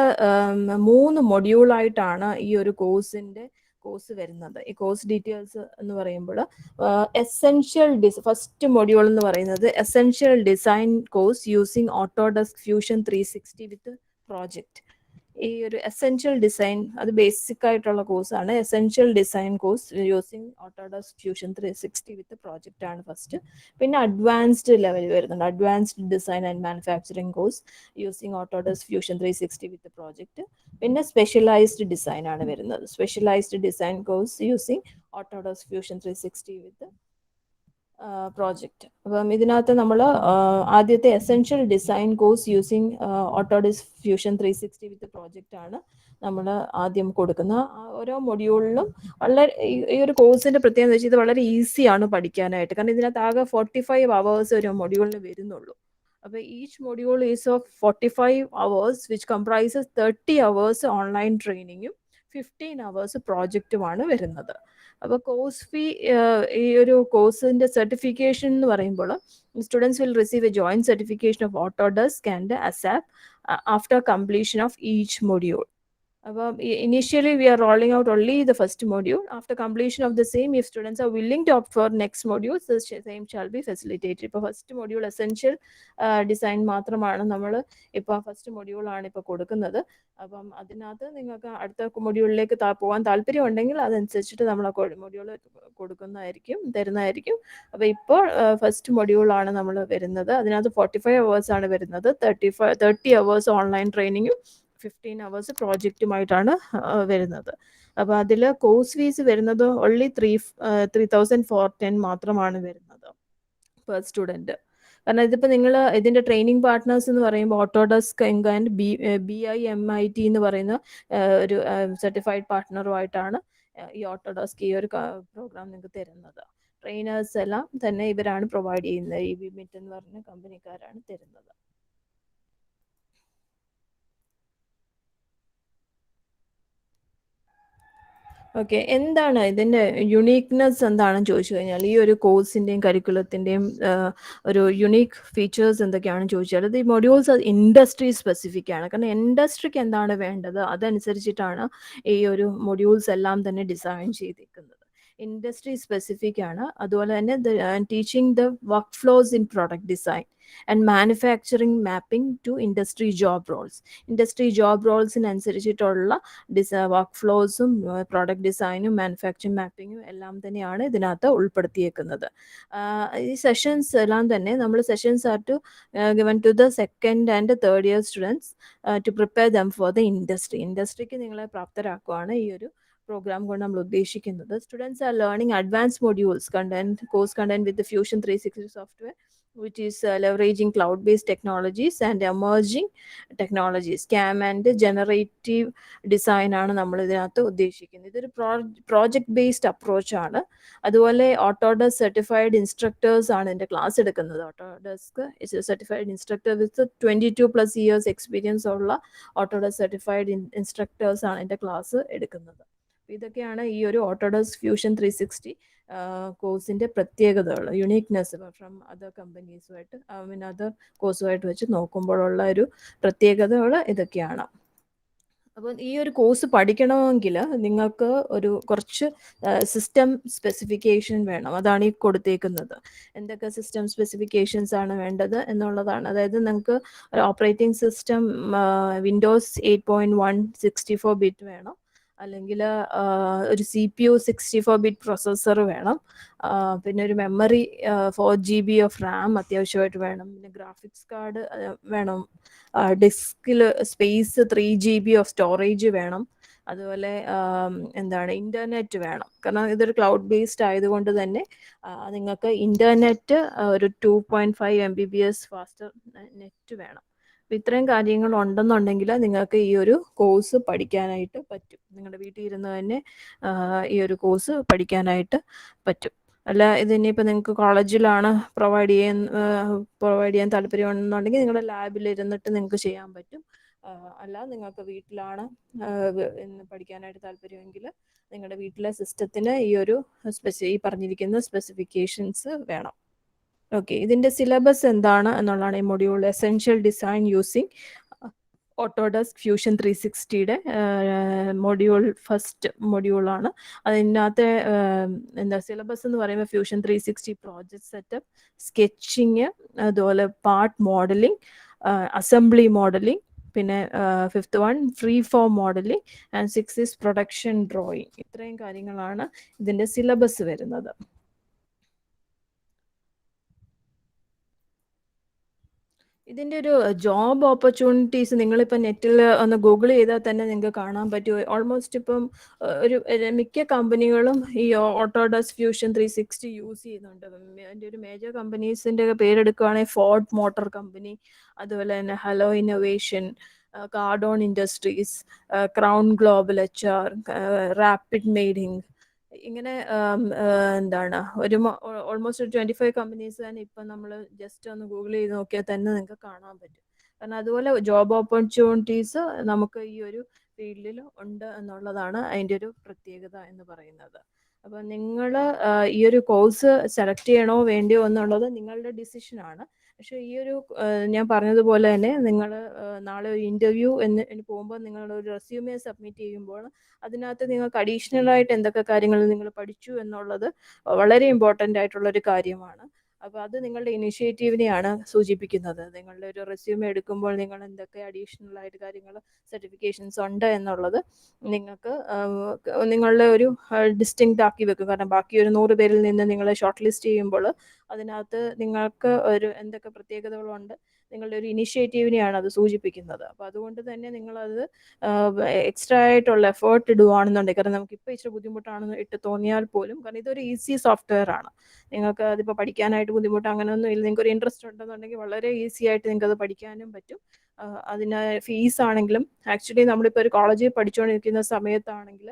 3 മൊഡ്യൂളായിട്ടാണ് ഈ ഒരു കോഴ്സ് വരുന്നത്. ഈ കോഴ്സ് ഡീറ്റെയിൽസ് എന്ന് പറയുമ്പോൾ ഫസ്റ്റ് മൊഡ്യൂൾ എന്ന് പറയുന്നത് essential design course using Autodesk fusion 360 വിത്ത് പ്രോജക്റ്റ്. ഈ ഒരു എസെൻഷ്യൽ ഡിസൈൻ അത് ബേസിക് ആയിട്ടുള്ള കോഴ്സാണ്. Essential design course using Autodesk fusion 360 വിത്ത് പ്രോജക്റ്റ് ആണ് ഫസ്റ്റ്. പിന്നെ അഡ്വാൻസ്ഡ് ലെവൽ വരുന്നുണ്ട്, advanced design and manufacturing course using Autodesk fusion 360 with project. പിന്നെ സ്പെഷ്യലൈസ്ഡ് ഡിസൈൻ ആണ് വരുന്നത്, specialised design course using Autodesk fusion 360 വിത്ത് project. അപ്പം ഇതിനകത്ത് നമ്മൾ ആദ്യത്തെ essential design course using Autodesk fusion 360 വിത്ത് പ്രോജക്റ്റ് ആണ് നമ്മൾ ആദ്യം കൊടുക്കുന്ന. ഓരോ മൊഡ്യൂളിലും ഈ ഒരു കോഴ്സിന്റെ പ്രത്യേകത വെച്ചാൽ ഇത് വളരെ ഈസിയാണ് പഠിക്കാനായിട്ട്. കാരണം ഇതിനകത്ത് ആകെ 45 hours ഒരു മൊഡ്യൂളിന് വരുന്നുള്ളൂ. അപ്പോൾ each module is of 45 hours, which comprises 30 hours online ട്രെയിനിങ്ങും 15 hours പ്രോജക്റ്റുമാണ് വരുന്നത്. അപ്പോൾ കോഴ്സ് ഫീ, ഈ ഒരു കോഴ്സിൻ്റെ സർട്ടിഫിക്കേഷൻ എന്ന് പറയുമ്പോൾ students will receive A joint certification of Autodesk and ASAP after completion of each module. Initially, we are rolling out only the first module. After completion of the same, if students are willing to opt for next modules, the same shall be facilitated. ഇപ്പോൾ first module essential design മാത്രമാണ് നമ്മൾ ഇപ്പോൾ first മൊഡ്യൂളാണ് ഇപ്പോൾ കൊടുക്കുന്നത്. അപ്പം അതിനകത്ത് നിങ്ങൾക്ക് അടുത്ത മൊഡ്യൂളിലേക്ക് പോകാൻ താല്പര്യം ഉണ്ടെങ്കിൽ അതനുസരിച്ചിട്ട് നമ്മൾ ആ മൊഡ്യൂൾ തരുന്നതായിരിക്കും. അപ്പോൾ ഇപ്പോൾ ഫസ്റ്റ് മൊഡ്യൂളാണ് നമ്മൾ വരുന്നത്. അതിനകത്ത് 45 hours ആണ് വരുന്നത്. 30 hours ഓൺലൈൻ ട്രെയിനിങ്ങും 15 hours പ്രോജക്റ്റുമായിട്ടാണ് വരുന്നത്. അപ്പോൾ അതിൽ കോഴ്സ് ഫീസ് വരുന്നത് ഓൺലി 3,410 മാത്രമാണ് വരുന്നത് പെർ സ്റ്റുഡൻറ്റ്. കാരണം ഇതിപ്പോൾ നിങ്ങൾ ഇതിൻ്റെ ട്രെയിനിങ് പാർട്ട്നേഴ്സ് എന്ന് പറയുമ്പോൾ ഓട്ടോഡെസ്ക് ആൻഡ് BIMIT എന്ന് പറയുന്ന ഒരു സർട്ടിഫൈഡ് പാർട്ട്ണറുമായിട്ടാണ് ഈ ഓട്ടോഡെസ്ക് ഈ ഒരു പ്രോഗ്രാം നിങ്ങൾക്ക് തരുന്നത്. ട്രെയിനേഴ്സ് എല്ലാം തന്നെ ഇവരാണ് പ്രൊവൈഡ് ചെയ്യുന്നത്. ഈ BIMIT എന്ന് പറഞ്ഞ കമ്പനിക്കാരാണ് തരുന്നത്. ഓക്കെ, എന്താണ് ഇതിൻ്റെ യുണീക്നെസ് എന്താണെന്ന് ചോദിച്ചു കഴിഞ്ഞാൽ, ഈ ഒരു കോഴ്സിൻ്റെയും കരിക്കുലത്തിൻ്റെയും ഒരു യുണീക്ക് ഫീച്ചേഴ്സ് എന്തൊക്കെയാണെന്ന് ചോദിച്ചാൽ, ഈ മൊഡ്യൂൾസ് ഇൻഡസ്ട്രി സ്പെസിഫിക് ആണ്. കാരണം ഇൻഡസ്ട്രിക്ക് എന്താണ് വേണ്ടത് അതനുസരിച്ചിട്ടാണ് ഈ ഒരു മൊഡ്യൂൾസ് എല്ലാം തന്നെ ഡിസൈൻ ചെയ്തിരിക്കുന്നത്. ഇൻഡസ്ട്രി സ്പെസിഫിക് ആണ്. അതുപോലെ തന്നെ teaching the work flows in product design and manufacturing mapping to industry job roles. Industry job റോൾസിനനുസരിച്ചിട്ടുള്ള വർക്ക് ഫ്ലോസും പ്രോഡക്റ്റ് ഡിസൈനും മാനുഫാക്ചറിങ് മാപ്പിങ്ങും എല്ലാം തന്നെയാണ് ഇതിനകത്ത് ഉൾപ്പെടുത്തിയേക്കുന്നത്. ഈ സെഷൻസ് എല്ലാം തന്നെ നമ്മൾ sessions are to given to the second and third year students to prepare them for the ഇൻഡസ്ട്രിക്ക് നിങ്ങളെ പ്രാപ്തരാക്കുവാണ് ഈ ഒരു പ്രോഗ്രാം കൊണ്ട് നമ്മൾ ഉദ്ദേശിക്കുന്നത്. Students are learning advance modules course content with fusion 360 software, which is leveraging cloud-based technologies and emerging technologies. CAM and generative design ആണ് നമ്മൾ ഇതിനകത്ത് ഉദ്ദേശിക്കുന്നത്. ഇതൊരു പ്രോജക്റ്റ് ബേസ്ഡ് അപ്രോച്ച് ആണ്. അതുപോലെ ഓട്ടോഡെസ്ക് സർട്ടിഫൈഡ് ഇൻസ്ട്രക്ടേഴ്സ് ആണ് ഇതിൻ്റെ ക്ലാസ് എടുക്കുന്നത്. ഓട്ടോഡെസ്ക് സർട്ടിഫൈഡ് ഇൻസ്ട്രക്ടർ വിത്ത് 22+ years എക്സ്പീരിയൻസ് ഉള്ള ഓട്ടോഡെസ്ക് സർട്ടിഫൈഡ് ഇൻസ്ട്രക്ടേഴ്സ് ആണ് ഇതിൻ്റെ ക്ലാസ് എടുക്കുന്നത്. ഇതൊക്കെയാണ് ഈ ഒരു ഓട്ടോഡെസ്ക് ഫ്യൂഷൻ 360 കോഴ്സിൻ്റെ പ്രത്യേകതകൾ, യുണീക്നെസ് ഫ്രം അതർ കമ്പനീസുമായിട്ട് അതർ കോഴ്സുമായിട്ട് വെച്ച് നോക്കുമ്പോഴുള്ള ഒരു പ്രത്യേകതകൾ ഇതൊക്കെയാണ്. അപ്പോൾ ഈ ഒരു കോഴ്സ് പഠിക്കണമെങ്കിൽ നിങ്ങൾക്ക് ഒരു കുറച്ച് സിസ്റ്റം സ്പെസിഫിക്കേഷൻ വേണം. അതാണ് ഈ കൊടുത്തേക്കുന്നത്. എന്തൊക്കെ സിസ്റ്റം സ്പെസിഫിക്കേഷൻസ് ആണ് വേണ്ടത് എന്നുള്ളതാണ്. അതായത് നിങ്ങൾക്ക് ഒരു ഓപ്പറേറ്റിംഗ് സിസ്റ്റം വിൻഡോസ് 8.1 64 ബിറ്റ് വേണം, അല്ലെങ്കിൽ ഒരു CPU 64 ബിറ്റ് പ്രൊസസ്സർ വേണം, പിന്നെ ഒരു മെമ്മറി 4 GB ഓഫ് റാം അത്യാവശ്യമായിട്ട് വേണം, പിന്നെ ഗ്രാഫിക്സ് കാർഡ് വേണം, ഡിസ്കിൽ സ്പേസ് 3 GB ഓഫ് സ്റ്റോറേജ് വേണം, അതുപോലെ ഇൻ്റർനെറ്റ് വേണം. കാരണം ഇതൊരു ക്ലൗഡ് ബേസ്ഡ് ആയതുകൊണ്ട് തന്നെ നിങ്ങൾക്ക് ഇൻ്റർനെറ്റ് ഒരു 2.5 MBPS ഫാസ്റ്റർ നെറ്റ് വേണം. അപ്പോൾ ഇത്രയും കാര്യങ്ങൾ ഉണ്ടെന്നുണ്ടെങ്കിൽ നിങ്ങൾക്ക് ഈ ഒരു കോഴ്സ് പഠിക്കാനായിട്ട് പറ്റും. നിങ്ങളുടെ വീട്ടിൽ ഇരുന്ന് തന്നെ ഈ ഒരു കോഴ്സ് പഠിക്കാനായിട്ട് പറ്റും. അല്ല ഇതിനിപ്പോൾ നിങ്ങൾക്ക് കോളേജിലാണ് പ്രൊവൈഡ് ചെയ്യാൻ താല്പര്യമുണ്ടെന്നുണ്ടെങ്കിൽ നിങ്ങളുടെ ലാബിൽ ഇരുന്നിട്ട് നിങ്ങൾക്ക് ചെയ്യാൻ പറ്റും. അല്ല നിങ്ങൾക്ക് വീട്ടിലാണ് പഠിക്കാനായിട്ട് താല്പര്യമെങ്കിൽ നിങ്ങളുടെ വീട്ടിലെ സിസ്റ്റത്തിന് ഈ ഒരു ഈ പറഞ്ഞിരിക്കുന്ന സ്പെസിഫിക്കേഷൻസ് വേണം. ഓക്കെ, ഇതിൻ്റെ സിലബസ് എന്താണ് എന്നുള്ളതാണ് ഈ module. Essential design using Autodesk Fusion 360യുടെ മൊഡ്യൂൾ ഫസ്റ്റ് മൊഡ്യൂളാണ്. അതിനകത്ത് സിലബസ് എന്ന് പറയുമ്പോൾ ഫ്യൂഷൻ 360 പ്രോജക്റ്റ് സെറ്റപ്പ്, സ്കെച്ചിങ്, അതുപോലെ പാർട്ട് മോഡലിംഗ്, അസംബ്ലി മോഡലിംഗ്, പിന്നെ 5th one free form modelling and 6 is production drawing. ഇത്രയും കാര്യങ്ങളാണ് ഇതിൻ്റെ സിലബസ് വരുന്നത്. ഇതിൻ്റെ ഒരു ജോബ് ഓപ്പർച്യൂണിറ്റീസ് നിങ്ങളിപ്പോൾ നെറ്റിൽ ഒന്ന് ഗൂഗിൾ ചെയ്താൽ തന്നെ നിങ്ങൾക്ക് കാണാൻ പറ്റും. ഓൾമോസ്റ്റ് ഇപ്പം ഒരു മിക്ക കമ്പനികളും ഈ ഓട്ടോഡെസ്ക് ഫ്യൂഷൻ 360 യൂസ് ചെയ്യുന്നുണ്ട്. അതിൻ്റെ ഒരു മേജർ കമ്പനീസിൻ്റെ പേരെടുക്കുകയാണെങ്കിൽ ഫോർഡ് മോട്ടോർ കമ്പനി, അതുപോലെ തന്നെ hello innovation, Cardone industries, Crown global HR, rapid മെയ്ഡിങ്, ഇങ്ങനെ എന്താണ് ഒരു ഓൾമോസ്റ്റ് ഒരു 25 കമ്പനീസ് തന്നെ ഇപ്പം നമ്മൾ ജസ്റ്റ് ഒന്ന് ഗൂഗിൾ ചെയ്ത് നോക്കിയാൽ തന്നെ നിങ്ങൾക്ക് കാണാൻ പറ്റും. കാരണം അതുപോലെ ജോബ് ഓപ്പർച്യൂണിറ്റീസ് നമുക്ക് ഈ ഒരു ഫീൽഡിൽ ഉണ്ട് എന്നുള്ളതാണ് അതിൻ്റെ ഒരു പ്രത്യേകത എന്ന് പറയുന്നത്. അപ്പോൾ നിങ്ങൾ ഈ ഒരു കോഴ്സ് സെലക്ട് ചെയ്യണോ വേണ്ടിയോ എന്നുള്ളത് നിങ്ങളുടെ ഡിസിഷനാണ്. പക്ഷേ ഈ ഒരു ഞാൻ പറഞ്ഞതുപോലെ തന്നെ നിങ്ങൾ നാളെ ഒരു ഇൻ്റർവ്യൂ എന്ന് പോകുമ്പോൾ നിങ്ങളൊരു റെസ്യൂമെ സബ്മിറ്റ് ചെയ്യുമ്പോൾ അതിനകത്ത് നിങ്ങൾക്ക് അഡീഷണൽ ആയിട്ട് എന്തൊക്കെ കാര്യങ്ങൾ നിങ്ങൾ പഠിച്ചു എന്നുള്ളത് വളരെ ഇമ്പോർട്ടൻ്റ് ആയിട്ടുള്ള ഒരു കാര്യമാണ്. അപ്പോൾ അത് നിങ്ങളുടെ ഇനിഷ്യേറ്റീവിനെയാണ് സൂചിപ്പിക്കുന്നത്. നിങ്ങളുടെ ഒരു റെസ്യൂമെ എടുക്കുമ്പോൾ നിങ്ങൾ എന്തൊക്കെ അഡീഷണൽ ആയിട്ട് കാര്യങ്ങൾ സർട്ടിഫിക്കേഷൻസ് ഉണ്ട് എന്നുള്ളത് നിങ്ങൾക്ക് നിങ്ങളുടെ ഒരു ഡിസ്റ്റിങ്ക്റ്റ് ആക്കി വെക്കും. കാരണം ബാക്കി ഒരു 100 പേരിൽ നിന്ന് നിങ്ങളെ ഷോർട്ട് ലിസ്റ്റ് ചെയ്യുമ്പോൾ അതിനകത്ത് നിങ്ങൾക്ക് ഒരു എന്തൊക്കെ പ്രത്യേകതകളുണ്ട്, നിങ്ങളുടെ ഒരു ഇനിഷ്യേറ്റീവിനെയാണ് അത് സൂചിപ്പിക്കുന്നത്. അപ്പോൾ അതുകൊണ്ട് തന്നെ നിങ്ങളത് എക്സ്ട്രാ ആയിട്ടുള്ള എഫേർട്ട് ഇടുവാണെന്നുണ്ടെങ്കിൽ, കാരണം നമുക്കിപ്പോൾ ഇച്ചിരി ബുദ്ധിമുട്ടാണെന്ന് ഇട്ട് തോന്നിയാൽ പോലും, കാരണം ഇതൊരു ഈസി സോഫ്റ്റ്വെയർ ആണ്. നിങ്ങൾക്ക് അതിപ്പോൾ പഠിക്കാനായിട്ട് ബുദ്ധിമുട്ട് അങ്ങനെയൊന്നും ഇല്ല. നിങ്ങൾക്ക് ഒരു ഇൻട്രസ്റ്റ് ഉണ്ടെന്നുണ്ടെങ്കിൽ വളരെ ഈസി ആയിട്ട് നിങ്ങൾക്ക് അത് പഠിക്കാനും പറ്റും. അതിന് ഫീസ് ആണെങ്കിലും ആക്ച്വലി നമ്മളിപ്പോൾ ഒരു കോളേജിൽ പഠിച്ചുകൊണ്ടിരിക്കുന്ന സമയത്താണെങ്കിൽ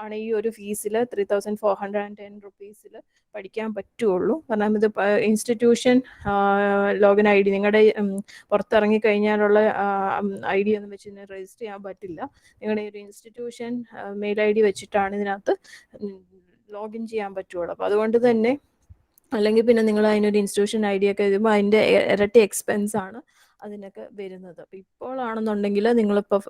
ആണ് ഈ ഒരു ഫീസിൽ 3410 റുപ്പീസിൽ പഠിക്കാൻ പറ്റുള്ളൂ. കാരണം ഇത് ഇൻസ്റ്റിറ്റ്യൂഷൻ ലോഗിൻ ഐ ഡി നിങ്ങളുടെ പുറത്തിറങ്ങി കഴിഞ്ഞാലുള്ള ഐ ഡി ഒന്നും വെച്ച് ഇതിനെ രജിസ്റ്റർ ചെയ്യാൻ പറ്റില്ല. നിങ്ങളുടെ ഒരു ഇൻസ്റ്റിറ്റ്യൂഷൻ മെയിൽ ഐ ഡി വെച്ചിട്ടാണ് ഇതിനകത്ത് ലോഗിൻ ചെയ്യാൻ പറ്റുള്ളൂ. അപ്പോൾ അതുകൊണ്ട് തന്നെ അല്ലെങ്കിൽ പിന്നെ നിങ്ങൾ അതിനൊരു ഇൻസ്റ്റിറ്റ്യൂഷൻ ഐ ഡി ഒക്കെ എഴുതുമ്പോൾ അതിൻ്റെ ഇരട്ടി എക്സ്പെൻസ് ആണ് അതിനൊക്കെ വരുന്നത്. അപ്പോൾ ഇപ്പോഴാണെന്നുണ്ടെങ്കിൽ നിങ്ങളിപ്പോൾ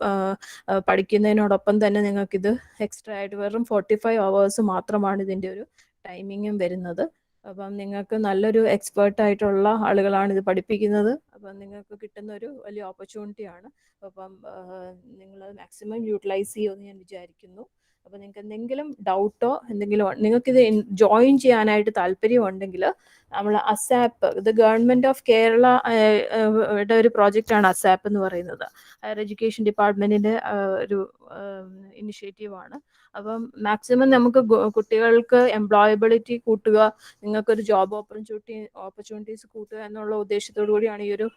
പഠിക്കുന്നതിനോടൊപ്പം തന്നെ നിങ്ങൾക്കിത് എക്സ്ട്രാ ആയിട്ട് വെറും 45 hours മാത്രമാണ് ഇതിൻ്റെ ഒരു ടൈമിങ്ങും വരുന്നത്. അപ്പം നിങ്ങൾക്ക് നല്ലൊരു എക്സ്പേർട്ടായിട്ടുള്ള ആളുകളാണ് ഇത് പഠിപ്പിക്കുന്നത്. അപ്പം നിങ്ങൾക്ക് കിട്ടുന്ന ഒരു വലിയ ഓപ്പർച്യൂണിറ്റിയാണ്. അപ്പം നിങ്ങൾ മാക്സിമം യൂട്ടിലൈസ് ചെയ്യുമെന്ന് ഞാൻ വിചാരിക്കുന്നു. അപ്പോൾ നിങ്ങൾക്ക് എന്തെങ്കിലും ഡൗട്ടോ എന്തെങ്കിലും നിങ്ങൾക്കിത് ജോയിൻ ചെയ്യാനായിട്ട് താല്പര്യമുണ്ടെങ്കിൽ നമ്മൾ അസാപ്പ്, ഇത് ഗവൺമെൻറ് ഓഫ് കേരള യുടെ ഒരു പ്രോജക്റ്റാണ് അസാപ്പ് എന്ന് പറയുന്നത്. ഹയർ എഡ്യൂക്കേഷൻ ഡിപ്പാർട്ട്മെൻറ്റിൻ്റെ ഒരു ഇനിഷ്യേറ്റീവാണ്. അപ്പം മാക്സിമം നമുക്ക് കുട്ടികൾക്ക് എംപ്ലോയബിലിറ്റി കൂട്ടുക, നിങ്ങൾക്കൊരു ജോബ് ഓപ്പർച്യൂണിറ്റീസ് കൂട്ടുക എന്നുള്ള ഉദ്ദേശത്തോടു കൂടിയാണ് ഈ ഒരു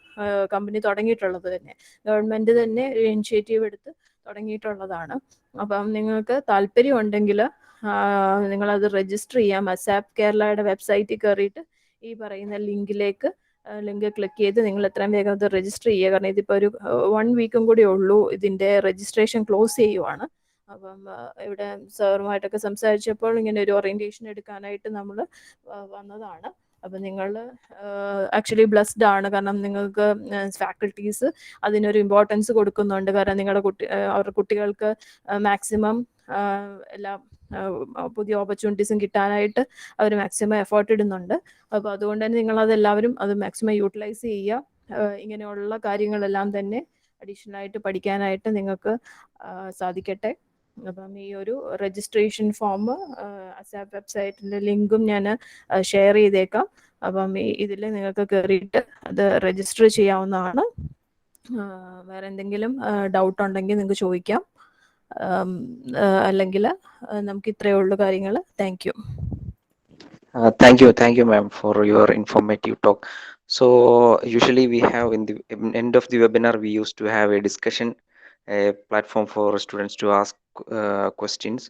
കമ്പനി തുടങ്ങിയിട്ടുള്ളത്. തന്നെ ഗവൺമെൻറ് തന്നെ ഒരു ഇനിഷ്യേറ്റീവ് എടുത്ത് തുടങ്ങിയിട്ടുള്ളതാണ്. അപ്പം നിങ്ങൾക്ക് താല്പര്യം ഉണ്ടെങ്കിൽ നിങ്ങളത് രജിസ്റ്റർ ചെയ്യാം. അസാപ്പ് കേരളയുടെ വെബ്സൈറ്റിൽ കയറിയിട്ട് ഈ പറയുന്ന ലിങ്ക് ക്ലിക്ക് ചെയ്ത് നിങ്ങൾ എത്രയും വേഗം അത് രജിസ്റ്റർ ചെയ്യുക. കാരണം ഇതിപ്പോൾ ഒരു 1 വീക്കും കൂടി ഉള്ളൂ ഇതിൻ്റെ രജിസ്ട്രേഷൻ ക്ലോസ് ചെയ്യുവാണ്. അപ്പം ഇവിടെ സാറുമായിട്ടൊക്കെ സംസാരിച്ചപ്പോൾ ഇങ്ങനെ ഒരു ഓറിയൻറ്റേഷൻ എടുക്കാനായിട്ട് നമ്മൾ വന്നതാണ്. അപ്പം നിങ്ങൾ ആക്ച്വലി ബ്ലെസ്ഡ് ആണ്. കാരണം നിങ്ങൾക്ക് ഫാക്കൽറ്റീസ് അതിനൊരു ഇമ്പോർട്ടൻസ് കൊടുക്കുന്നുണ്ട്. കാരണം നിങ്ങളുടെ അവരുടെ കുട്ടികൾക്ക് മാക്സിമം എല്ലാം പുതിയ ഓപ്പർച്യൂണിറ്റീസും കിട്ടാനായിട്ട് അവർ മാക്സിമം എഫേർട്ട് ഇടുന്നുണ്ട്. അപ്പോൾ അതുകൊണ്ട് തന്നെ നിങ്ങളതെല്ലാവരും അത് മാക്സിമം യൂട്ടിലൈസ് ചെയ്യുക. ഇങ്ങനെയുള്ള കാര്യങ്ങളെല്ലാം തന്നെ അഡീഷണൽ ആയിട്ട് പഠിക്കാനായിട്ട് നിങ്ങൾക്ക് സാധിക്കട്ടെ. അപ്പം ഈ ഒരു രജിസ്ട്രേഷൻ ഫോം അസാപ്പ് വെബ്സൈറ്റിൻ്റെ ലിങ്കും ഞാൻ ഷെയർ ചെയ്തേക്കാം. അപ്പം ഇതിൽ നിങ്ങൾക്ക് കയറിയിട്ട് അത് രജിസ്റ്റർ ചെയ്യാവുന്നതാണ്. വേറെ എന്തെങ്കിലും ഡൗട്ട് ഉണ്ടെങ്കിൽ നിങ്ങൾക്ക് ചോദിക്കാം. അല്ലെങ്കിൽ നമുക്ക് ഇത്രയേ ഉള്ളൂ കാര്യങ്ങൾ. Thank you. Thank you, ma'am, for your informative talk. So usually we have in the end of the webinar, we used to have a discussion, a platform for students to ask questions.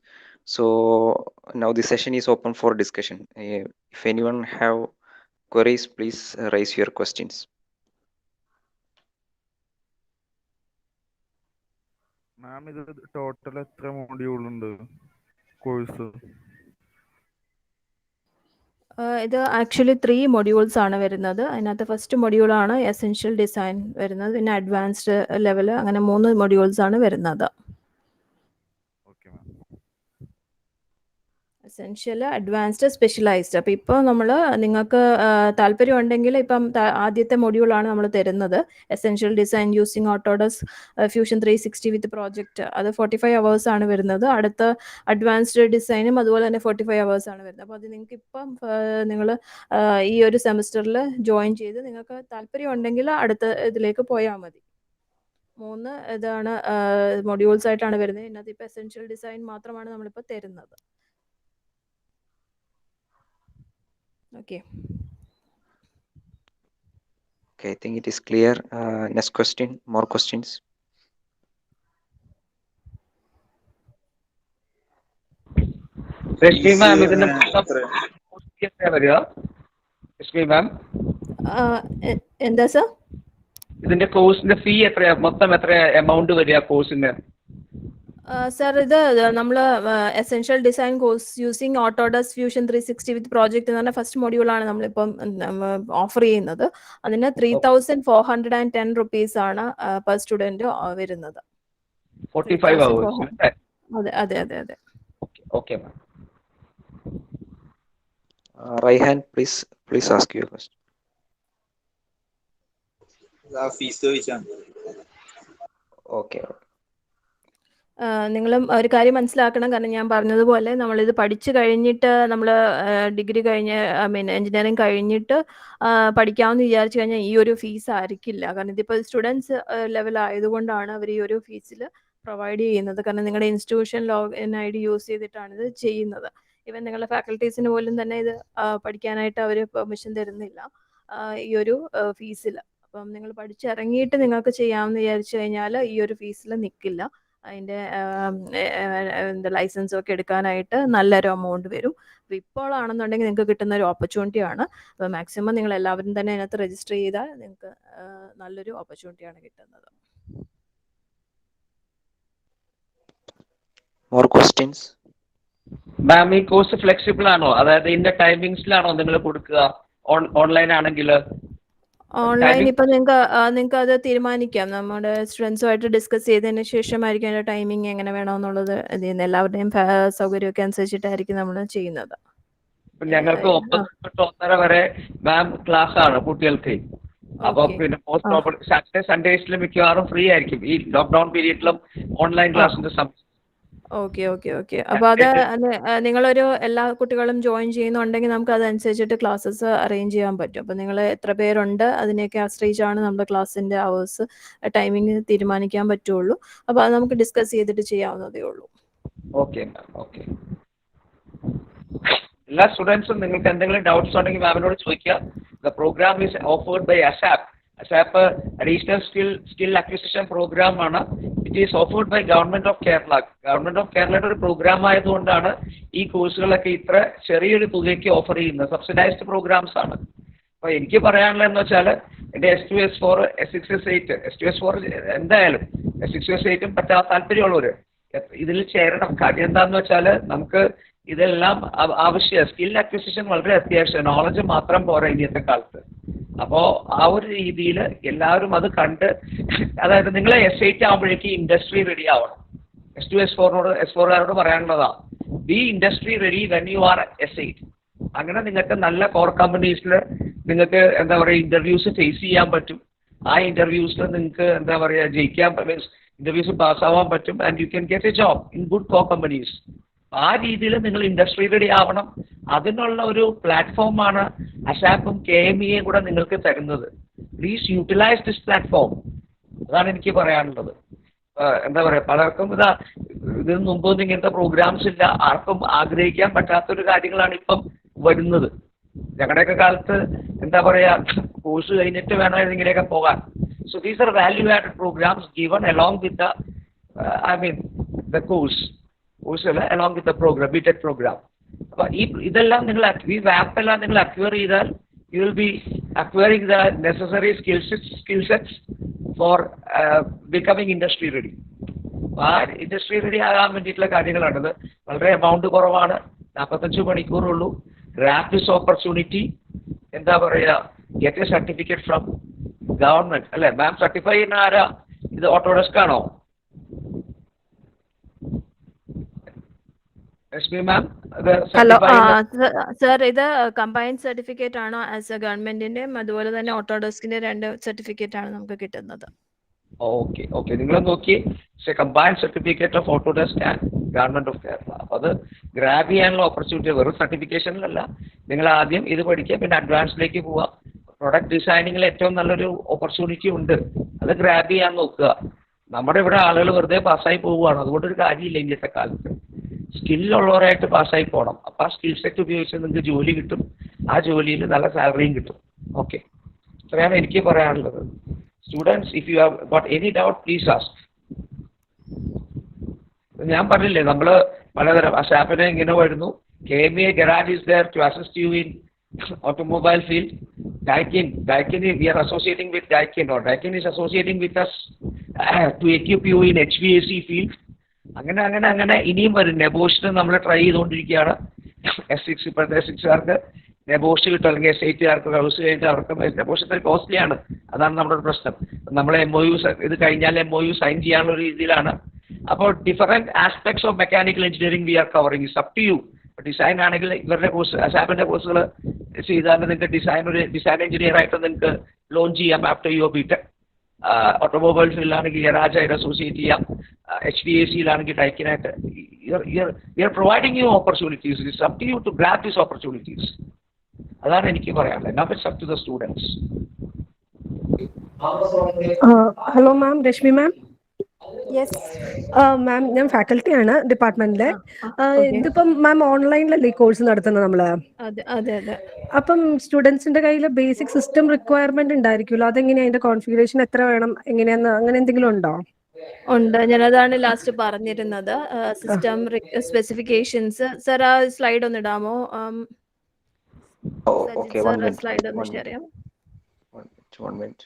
So now the session is open for discussion. If anyone have queries, please raise your questions. മാം, ഇത് total എത്ര module ഉണ്ട് course? ഇത് actually 3 modules ആണ് വരുന്നത്. അതിനകത്ത് first മൊഡ്യൂളാണ് essential design വരുന്നത്. പിന്നെ advanced level, അങ്ങനെ 3 മൊഡ്യൂൾസ് ആണ് വരുന്നത്. Okay ma'am. Essential, advanced, specialised. അപ്പോൾ ഇപ്പോൾ നമ്മൾ നിങ്ങൾക്ക് താല്പര്യം ഉണ്ടെങ്കിൽ ഇപ്പം ആദ്യത്തെ മൊഡ്യൂളാണ് നമ്മൾ തരുന്നത്. Essential design using Autodesk fusion 360 വിത്ത് പ്രോജക്റ്റ്. അത് 45 hours ആണ് വരുന്നത്. അടുത്ത അഡ്വാൻസ്ഡ് ഡിസൈനും അതുപോലെ തന്നെ 45 hours ആണ് വരുന്നത്. അപ്പോൾ അത് നിങ്ങൾക്ക് ഇപ്പം നിങ്ങൾ ഈ ഒരു സെമിസ്റ്ററിൽ ജോയിൻ ചെയ്ത് നിങ്ങൾക്ക് താല്പര്യം ഉണ്ടെങ്കിൽ അടുത്ത ഇതിലേക്ക് പോയാൽ മതി. 3 ഇതാണ് മൊഡ്യൂൾസ് ആയിട്ടാണ് വരുന്നത്. ഇതിനകത്ത് ഇപ്പോൾ എസെൻഷ്യൽ ഡിസൈൻ മാത്രമാണ് നമ്മളിപ്പോൾ തരുന്നത്. Okay. Okay, I think it is clear. Next question. More questions? Rashmi മാം ഇതിന്റെ വരിക? രശ്മി മാം എന്താ സർ? ഇതിന്റെ കോഴ്സിന്റെ ഫീ എത്രയാ, മൊത്തം എത്ര എമൗണ്ട് വരിക കോഴ്സിന്? സർ ഇത് നമ്മൾ essential design course using Autodesk fusion 360 വിത്ത് പ്രോജക്റ്റ് എന്ന് പറഞ്ഞ ഫസ്റ്റ് മൊഡ്യൂളാണ് നമ്മളിപ്പം ഓഫർ ചെയ്യുന്നത്. അതിന് 3,410 റുപ്പീസ് ആണ് പെർ സ്റ്റുഡന്റ് വരുന്നത്. 45 hours. അതെ അതെ അതെ അതെ. Okay ma'am. Raihan, please ask your question. Fees ചോദിച്ചാണ്. Okay. നിങ്ങളും ഒരു കാര്യം മനസ്സിലാക്കണം. കാരണം ഞാൻ പറഞ്ഞതുപോലെ നമ്മളിത് പഠിച്ചു കഴിഞ്ഞിട്ട് നമ്മൾ ഡിഗ്രി കഴിഞ്ഞ് എഞ്ചിനീയറിംഗ് കഴിഞ്ഞിട്ട് പഠിക്കാമെന്ന് വിചാരിച്ചു കഴിഞ്ഞാൽ ഈ ഒരു ഫീസ് ആയിരിക്കില്ല. കാരണം ഇതിപ്പോൾ സ്റ്റുഡൻസ് ലെവൽ ആയതുകൊണ്ടാണ് അവർ ഈ ഒരു ഫീസിൽ പ്രൊവൈഡ് ചെയ്യുന്നത്. കാരണം നിങ്ങളുടെ ഇൻസ്റ്റിറ്റ്യൂഷൻ ലോഗിൻ ID യൂസ് ചെയ്തിട്ടാണ് ഇത് ചെയ്യുന്നത്. ഈവൻ നിങ്ങളുടെ ഫാക്കൽറ്റീസിന് പോലും തന്നെ ഇത് പഠിക്കാനായിട്ട് അവർ പെർമിഷൻ തരുന്നില്ല ഈ ഒരു ഫീസിൽ. അപ്പം നിങ്ങൾ പഠിച്ചിറങ്ങിയിട്ട് നിങ്ങൾക്ക് ചെയ്യാമെന്ന് വിചാരിച്ചു കഴിഞ്ഞാൽ ഈ ഒരു ഫീസിൽ നിൽക്കില്ല. അതിൻ്റെ എന്താ ലൈസൻസും ഒക്കെ എടുക്കാനായിട്ട് നല്ലൊരു എമൗണ്ട് വരും. അപ്പോൾ ഇപ്പോഴാണെന്നുണ്ടെങ്കിൽ നിങ്ങൾക്ക് കിട്ടുന്ന ഒരു ഓപ്പർച്യൂണിറ്റിയാണ്. അപ്പോൾ മാക്സിമം നിങ്ങൾ എല്ലാവരും തന്നെ അതിനകത്ത് രജിസ്റ്റർ ചെയ്താൽ നിങ്ങൾക്ക് നല്ലൊരു ഓപ്പർച്യൂണിറ്റിയാണ് കിട്ടുന്നത്. More questions? മാം ഈ കോഴ്സ് ഫ്ലെക്സിബിൾ ആണോ? അതായത് ഇതിന്റെ ടൈമിങ്സിലാണോ നിങ്ങൾ കൊടുക്കുക? ഓൺലൈൻ ആണെങ്കിൽ ഓൺലൈൻ ഇപ്പം നിങ്ങൾക്ക് അത് തീരുമാനിക്കാം. നമ്മുടെ സ്റ്റുഡൻസുമായിട്ട് ഡിസ്കസ് ചെയ്തതിന് ശേഷമായിരിക്കും അതിൻ്റെ ടൈമിങ് എങ്ങനെ വേണമെന്നുള്ളത് ഇത് ചെയ്യുന്നത്. എല്ലാവരുടെയും സൗകര്യമൊക്കെ അനുസരിച്ചിട്ടായിരിക്കും നമ്മൾ ചെയ്യുന്നത്. ഞങ്ങൾക്ക് 9 തൊട്ട് 1:30 വരെ മാം ക്ലാസ് ആണ് കുട്ടികൾക്ക്. അപ്പൊ പിന്നെ പോസ്റ്റ് സാറ്റർഡേ സൺഡേസിലും മിക്കവാറും ഫ്രീ ആയിരിക്കും ഈ ലോക്ക്ഡൌൺ പീരീഡിലും ഓൺലൈൻ ക്ലാസ്സിന്റെ സമയം. Okay okay okay. അപ്പോൾ അത് നിങ്ങളൊരു എല്ലാ കുട്ടികളും ജോയിൻ ചെയ്യുന്നുണ്ടെങ്കിൽ നമുക്ക് അതനുസരിച്ചിട്ട് ക്ലാസ്സസ് അറേഞ്ച് ചെയ്യാൻ പറ്റും. അപ്പോൾ നിങ്ങൾ എത്ര പേരുണ്ട് അതിനെയൊക്കെ ആശ്രയിച്ചാണ് നമ്മുടെ ക്ലാസ്സിൻ്റെ അവേഴ്സ് ടൈമിംഗ് തീരുമാനിക്കാൻ പറ്റുള്ളൂ. അപ്പോൾ അത് നമുക്ക് ഡിസ്കസ് ചെയ്തിട്ട് ചെയ്യാവുന്നതേ ഉള്ളൂ. Okay ma'am. ഓക്കെ. എല്ലാ സ്റ്റുഡൻസും നിങ്ങൾക്ക് എന്തെങ്കിലും ഡൗട്ട്സ് ഉണ്ടെങ്കിൽ മാമിനോട് ചോദിക്കുക. The program is offered by ASAP. ASAP additional skill acquisition program ആണ്. It is offered by government of Kerala. Government of കേരളയുടെ ഒരു പ്രോഗ്രാം ആയതുകൊണ്ടാണ് ഈ കോഴ്സുകളൊക്കെ ഇത്ര ചെറിയൊരു തുകയ്ക്ക് ഓഫർ ചെയ്യുന്നത്. സബ്സിഡൈസ്ഡ് പ്രോഗ്രാംസ് ആണ്. അപ്പോൾ എനിക്ക് പറയാനുള്ളതെന്ന് വെച്ചാൽ എൻ്റെ S2 S4 S6 S8 S2 S4 എന്തായാലും S6 S8 പറ്റാൻ താല്പര്യമുള്ളവർ ഇതിൽ ചേരണം. കാര്യം എന്താണെന്ന് വെച്ചാൽ നമുക്ക് ഇതെല്ലാം ആവശ്യമാണ്. സ്കിൽ അക്വിസിഷൻ വളരെ അത്യാവശ്യമാണ്. നോളജ് മാത്രം പോരാ ഇന്നത്തെ കാലത്ത്. അപ്പോൾ ആ ഒരു രീതിയിൽ എല്ലാവരും അത് കണ്ട്, അതായത് നിങ്ങൾ S8 ആകുമ്പോഴേക്ക് ഇൻഡസ്ട്രി റെഡി ആവണം. S2 S4 പറയാനുള്ളതാണ് be industry ready when you are S8. അങ്ങനെ നിങ്ങൾക്ക് നല്ല കോർ കമ്പനീസിൽ നിങ്ങൾക്ക് എന്താ പറയുക ഇൻ്റർവ്യൂസ് ഫേസ് ചെയ്യാൻ പറ്റും. ആ ഇൻ്റർവ്യൂസിൽ നിങ്ങൾക്ക് എന്താ പറയുക ജയിക്കാൻ ഇൻ്റർവ്യൂസ് പാസ്സാവാൻ പറ്റും. And you can get A job in good core companies. ആ രീതിയിൽ നിങ്ങൾ ഇൻഡസ്ട്രി റെഡി ആവണം. അതിനുള്ള ഒരു പ്ലാറ്റ്ഫോമാണ് അസാപ്പും KMEയും കൂടെ നിങ്ങൾക്ക് തരുന്നത്. Please utilise this platform. അതാണ് എനിക്ക് പറയാനുള്ളത്. എന്താ പറയുക, പലർക്കും ഇതിന് മുമ്പൊന്നും ഇങ്ങനത്തെ പ്രോഗ്രാംസ് ഇല്ല. ആർക്കും ആഗ്രഹിക്കാൻ പറ്റാത്തൊരു കാര്യങ്ങളാണ് ഇപ്പം വരുന്നത്. ഞങ്ങളുടെയൊക്കെ കാലത്ത് എന്താ പറയുക കോഴ്സ് കഴിഞ്ഞിട്ട് വേണം ഇങ്ങനെയൊക്കെ പോകാൻ. So these are value added programmes given along with the course along with the program, BTech program. അപ്പോൾ ഇതെല്ലാം നിങ്ങൾ ഈ വാപ്പെല്ലാം നിങ്ങൾ അക്വയർ ചെയ്താൽ you will be acquiring the necessary skill sets for becoming industry ready. ആ ഇൻഡസ്ട്രി റെഡി ആകാൻ വേണ്ടിയിട്ടുള്ള കാര്യങ്ങളാണിത്. വളരെ എമൗണ്ട് കുറവാണ്, 45 മണിക്കൂറുള്ളൂ. Grab this opportunity. എന്താ പറയുക, get A certificate from government. അല്ലേ മാം? സർട്ടിഫൈ ചെയ്യുന്ന ആരാ? ഇത് ഓട്ടോഡെസ്ക് ആണോ? ഹലോ സർ, ഇത് കമ്പൈൻഡ് സർട്ടിഫിക്കറ്റ് ആണ്. ആസ് എ ഗവൺമെന്റിന്റെയും അതുപോലെ തന്നെ ഓട്ടോഡെസ്കിന്റെ 2 സർട്ടിഫിക്കറ്റ് ആണ് നമുക്ക് കിട്ടുന്നത്. Okay okay. നിങ്ങൾ നോക്കി combined certificate of Autodesk and government of Kerala. അപ്പോൾ അത് ഗ്രാബ് ചെയ്യാനുള്ള ഓപ്പർച്യൂണിറ്റി വെറും സർട്ടിഫിക്കേഷനിലല്ല. നിങ്ങൾ ആദ്യം ഇത് പഠിക്കുക, പിന്നെ അഡ്വാൻസിലേക്ക് പോവുക. പ്രൊഡക്റ്റ് ഡിസൈനിങ്ങിൽ ഏറ്റവും നല്ലൊരു ഓപ്പർച്യൂണിറ്റി ഉണ്ട്. അത് ഗ്രാബ് ചെയ്യാൻ നോക്കുക. നമ്മുടെ ഇവിടെ ആളുകൾ വെറുതെ പാസ്സായി പോവുകയാണ്. അതുകൊണ്ടൊരു കാര്യമില്ല ഇന്നത്തെ കാലത്ത്. സ്കില്ലുള്ളവരായിട്ട് പാസ്സായി പോകണം. അപ്പോൾ ആ സ്കിൽ സെറ്റ് ഉപയോഗിച്ച് നിങ്ങൾക്ക് ജോലി കിട്ടും. ആ ജോലിയിൽ നല്ല സാലറിയും കിട്ടും. ഓക്കെ, ഇത്രയാണ് എനിക്ക് പറയാനുള്ളത്. Students, if you have got any doubt please ask. ഞാൻ പറഞ്ഞില്ലേ നമ്മൾ പലതരം അസാപ്പിനെ ഇങ്ങനെ വരുന്നു, KMA Garage is there to assist you in automobile field. Daikin, we are associating with Daikin, or Daikin is associating with us to equip you in HVAC field. അങ്ങനെ ഇനിയും വരും. നെബോഷിന് നമ്മൾ ട്രൈ ചെയ്തുകൊണ്ടിരിക്കുകയാണ്. S6 ഇപ്പോഴത്തെ S6കാർക്ക് നെബോഷ് കിട്ടും, അല്ലെങ്കിൽ S8കാർക്ക് house കഴിഞ്ഞിട്ട് അവർക്ക് നെബോഷ് ഇത്ര കോസ്റ്റ്ലി ആണ്. അതാണ് നമ്മുടെ ഒരു പ്രശ്നം. നമ്മൾ MOU ഇത് കഴിഞ്ഞാൽ MOU സൈൻ ചെയ്യാനുള്ള ഒരു രീതിയിലാണ്. അപ്പോൾ different aspects of mechanical engineering we are covering. Is up to you. Design ആണെങ്കിൽ ഇവരുടെ കോഴ്സ്, അസാപ്പിൻ്റെ കോഴ്സുകൾ ചെയ്താൽ നിങ്ങൾക്ക് ഡിസൈൻ എഞ്ചിനീയർ ആയിട്ട് നിങ്ങൾക്ക് ലോഞ്ച് ചെയ്യാം ആഫ്റ്റർ യുവർ ബിടെക്. ഓട്ടോമൊബൈൽ ഫീൽഡിലാണെങ്കിൽ ഗരാജായിട്ട് അസോസിയേറ്റ് ചെയ്യാം. HVACയിലാണെങ്കിൽ ഡൈക്കിനായിട്ട്. We are providing you opportunities. It's up to you to grab these opportunities. അതാണ് എനിക്ക് പറയാനുള്ളത്. Now it's up to the students. Hello ma'am, Rashmi ma'am. Yes ma'am, ഞാൻ ഫാക്കൽറ്റി ആണ് ഡിപ്പാർട്ട്മെന്റിലെ. okay. ഇതിപ്പം മാം ഓൺലൈനിലല്ലേ ഈ കോഴ്സ് നടത്തുന്നത് നമ്മള്? അതെ അതെ അതെ. അപ്പം സ്റ്റുഡൻസിന്റെ കയ്യിൽ ബേസിക് സിസ്റ്റം റിക്വയർമെന്റ് ഉണ്ടായിരിക്കുമല്ലോ. അതെങ്ങനെയാ, അതിന്റെ കോൺഫിഗറേഷൻ എത്ര വേണം, എങ്ങനെയാന്ന് അങ്ങനെ എന്തെങ്കിലും ഉണ്ടോ? ഉണ്ട്, ഞാനതാണ് ലാസ്റ്റ് പറഞ്ഞിരുന്നത്. System specifications. സർ ആ സ്ലൈഡ് ഒന്ന് ഇടാമോ? Okay, sir 1 minute. സ്ലൈഡ് ഒന്ന് ഷെയർ ചെയ്യാം. 1 minute.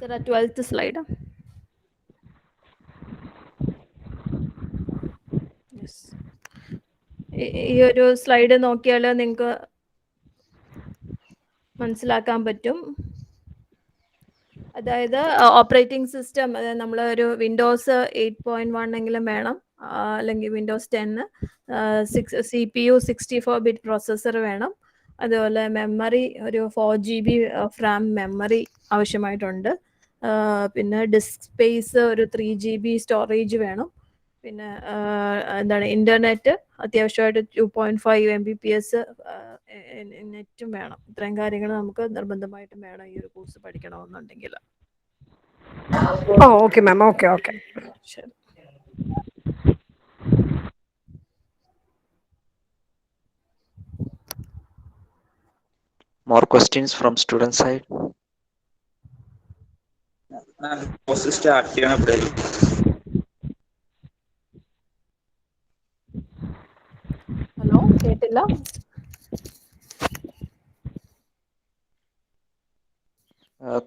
സർ ആ 12th സ്ലൈഡ്. ഈ ഒരു സ്ലൈഡ് നോക്കിയാൽ നിങ്ങൾക്ക് മനസ്സിലാക്കാൻ പറ്റും. അതായത് ഓപ്പറേറ്റിംഗ് സിസ്റ്റം, അതായത് നമ്മൾ ഒരു വിൻഡോസ് 8.1 എങ്കിലും വേണം, അല്ലെങ്കിൽ വിൻഡോസ് 10. CPU 64-bit പ്രോസസ്സർ വേണം. അതുപോലെ മെമ്മറി ഒരു 4 GB RAM മെമ്മറി ആവശ്യമായിട്ടുണ്ട്. പിന്നെ ഡിസ്ക് സ്പേസ് ഒരു 3 GB സ്റ്റോറേജ് വേണം. പിന്നെ എന്താണ്, ഇന്റർനെറ്റ് അത്യാവശ്യമായിട്ട് 2.5 Mbps നെറ്റും വേണം. ഇത്രയും കാര്യങ്ങൾ നമുക്ക് നിർബന്ധമായിട്ടും വേണം ഈ ഒരു കോഴ്സ് പഠിക്കണമെന്നുണ്ടെങ്കിൽ. Okay ma'am, okay. ശരി. More questions from student side? Course start ചെയ്യണം എപ്പോഴായിരിക്കും? ഹലോ, കേട്ടില്ല.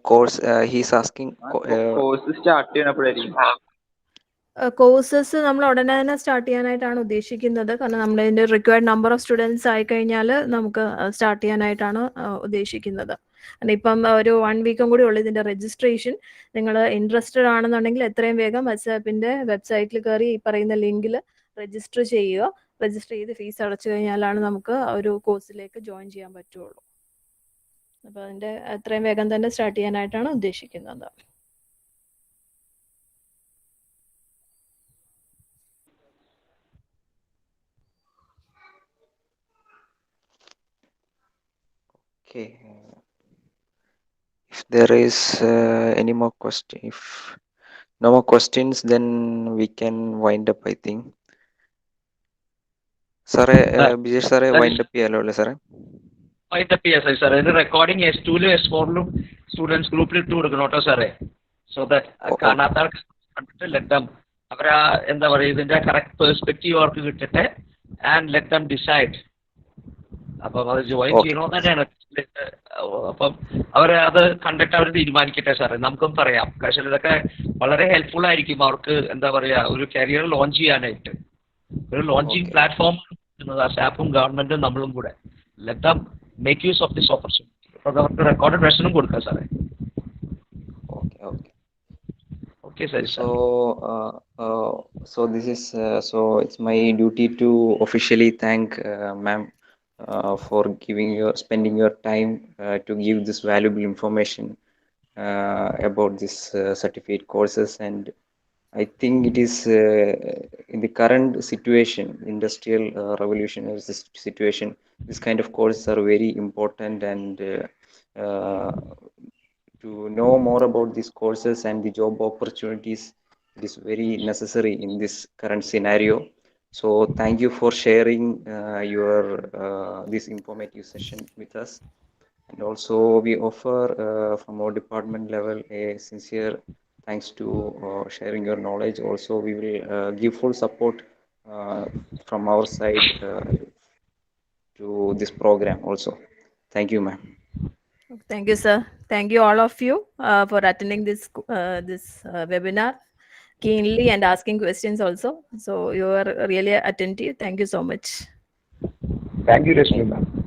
Course, he's asking. Course start ചെയ്യണം എപ്പോഴായിരിക്കും? കോഴ്സസ് നമ്മൾ ഉടനെ തന്നെ സ്റ്റാർട്ട് ചെയ്യാനായിട്ടാണ് ഉദ്ദേശിക്കുന്നത്. കാരണം നമ്മുടെ ഇതിൻ്റെ റിക്വയർഡ് നമ്പർ ഓഫ് സ്റ്റുഡൻസ് ആയി കഴിഞ്ഞാൽ നമുക്ക് സ്റ്റാർട്ട് ചെയ്യാനായിട്ടാണ് ഉദ്ദേശിക്കുന്നത്. കാരണം ഇപ്പം ഒരു 1 വീക്കും കൂടി ഉള്ളു ഇതിൻ്റെ രജിസ്ട്രേഷൻ. നിങ്ങൾ ഇൻട്രസ്റ്റഡ് ആണെന്നുണ്ടെങ്കിൽ എത്രയും വേഗം വാട്സാപ്പിൻ്റെ വെബ്സൈറ്റിൽ കയറി ഈ പറയുന്ന ലിങ്കിൽ രജിസ്റ്റർ ചെയ്യുക. രജിസ്റ്റർ ചെയ്ത് ഫീസ് അടച്ചു കഴിഞ്ഞാലാണ് നമുക്ക് ഒരു കോഴ്സിലേക്ക് ജോയിൻ ചെയ്യാൻ പറ്റുള്ളൂ. അപ്പോൾ അതിൻ്റെ എത്രയും വേഗം തന്നെ സ്റ്റാർട്ട് ചെയ്യാനായിട്ടാണ് ഉദ്ദേശിക്കുന്നത്. Okay. If there is any more question, if no more questions, then we can wind up, I think. സാറേ, ബിജേഷ് സാറേ, വൈൻഡ് അപ്പ് ചെയ്യാലോ അല്ലേ സാറേ? വൈൻഡ് അപ്പ് ചെയ്യാം സാറേ. ഇത് റെക്കോർഡിംഗ് S2-ലും S4-ലും സ്റ്റുഡൻസ് ഗ്രൂപ്പിൽ ഇട്ട് കൊടുക്കണം കേട്ടോ സാറേ. സോ ദാറ്റ് കാണാത്ത ആൾക്ക് കണ്ടിട്ട് ലെറ്റ് അവരാ എന്താ പറയുക, ഇതിന്റെ കറക്റ്റ് പെർസ്പെക്റ്റീവ് അവർക്ക് കിട്ടട്ടെ. And let them decide. അപ്പം അത് ജോയിൻ ചെയ്യണമെന്ന് തന്നെയാണ്. അപ്പം അത് കണ്ടിട്ട് അവർ തീരുമാനിക്കട്ടെ സാറേ. നമുക്കും പറയാം. പക്ഷേ ഇതൊക്കെ വളരെ ഹെൽപ്ഫുൾ ആയിരിക്കും അവർക്ക്, എന്താ പറയുക, ഒരു കരിയർ ലോഞ്ച് ചെയ്യാനായിട്ട്. ഒരു ലോഞ്ചിങ് പ്ലാറ്റ്ഫോം ആപ്പും ഗവൺമെന്റും നമ്മളും കൂടെ. Let them make use of this opportunity. അപ്പോൾ അവർക്ക് റെക്കോർഡഡ് വെർഷനും കൊടുക്കാം സാറേ. Okay, sir. So this is so it's my duty to officially thank ma'am for spending your time to give this valuable information about this certificate courses. And I think it is in the current situation, industrial revolution situation, this kind of courses are very important. And to know more about these courses and the job opportunities, it is very necessary in this current scenario. So thank you for sharing your this informative session with us. And also we offer from our department level a sincere Thanks to sharing your knowledge. Also, we will give full support from our side to this program also. Thank you, ma'am. Thank you, sir. Thank you, all of you, for attending this webinar keenly and asking questions also. So you are really attentive. Thank you so much. Thank you, Rashmi ma'am.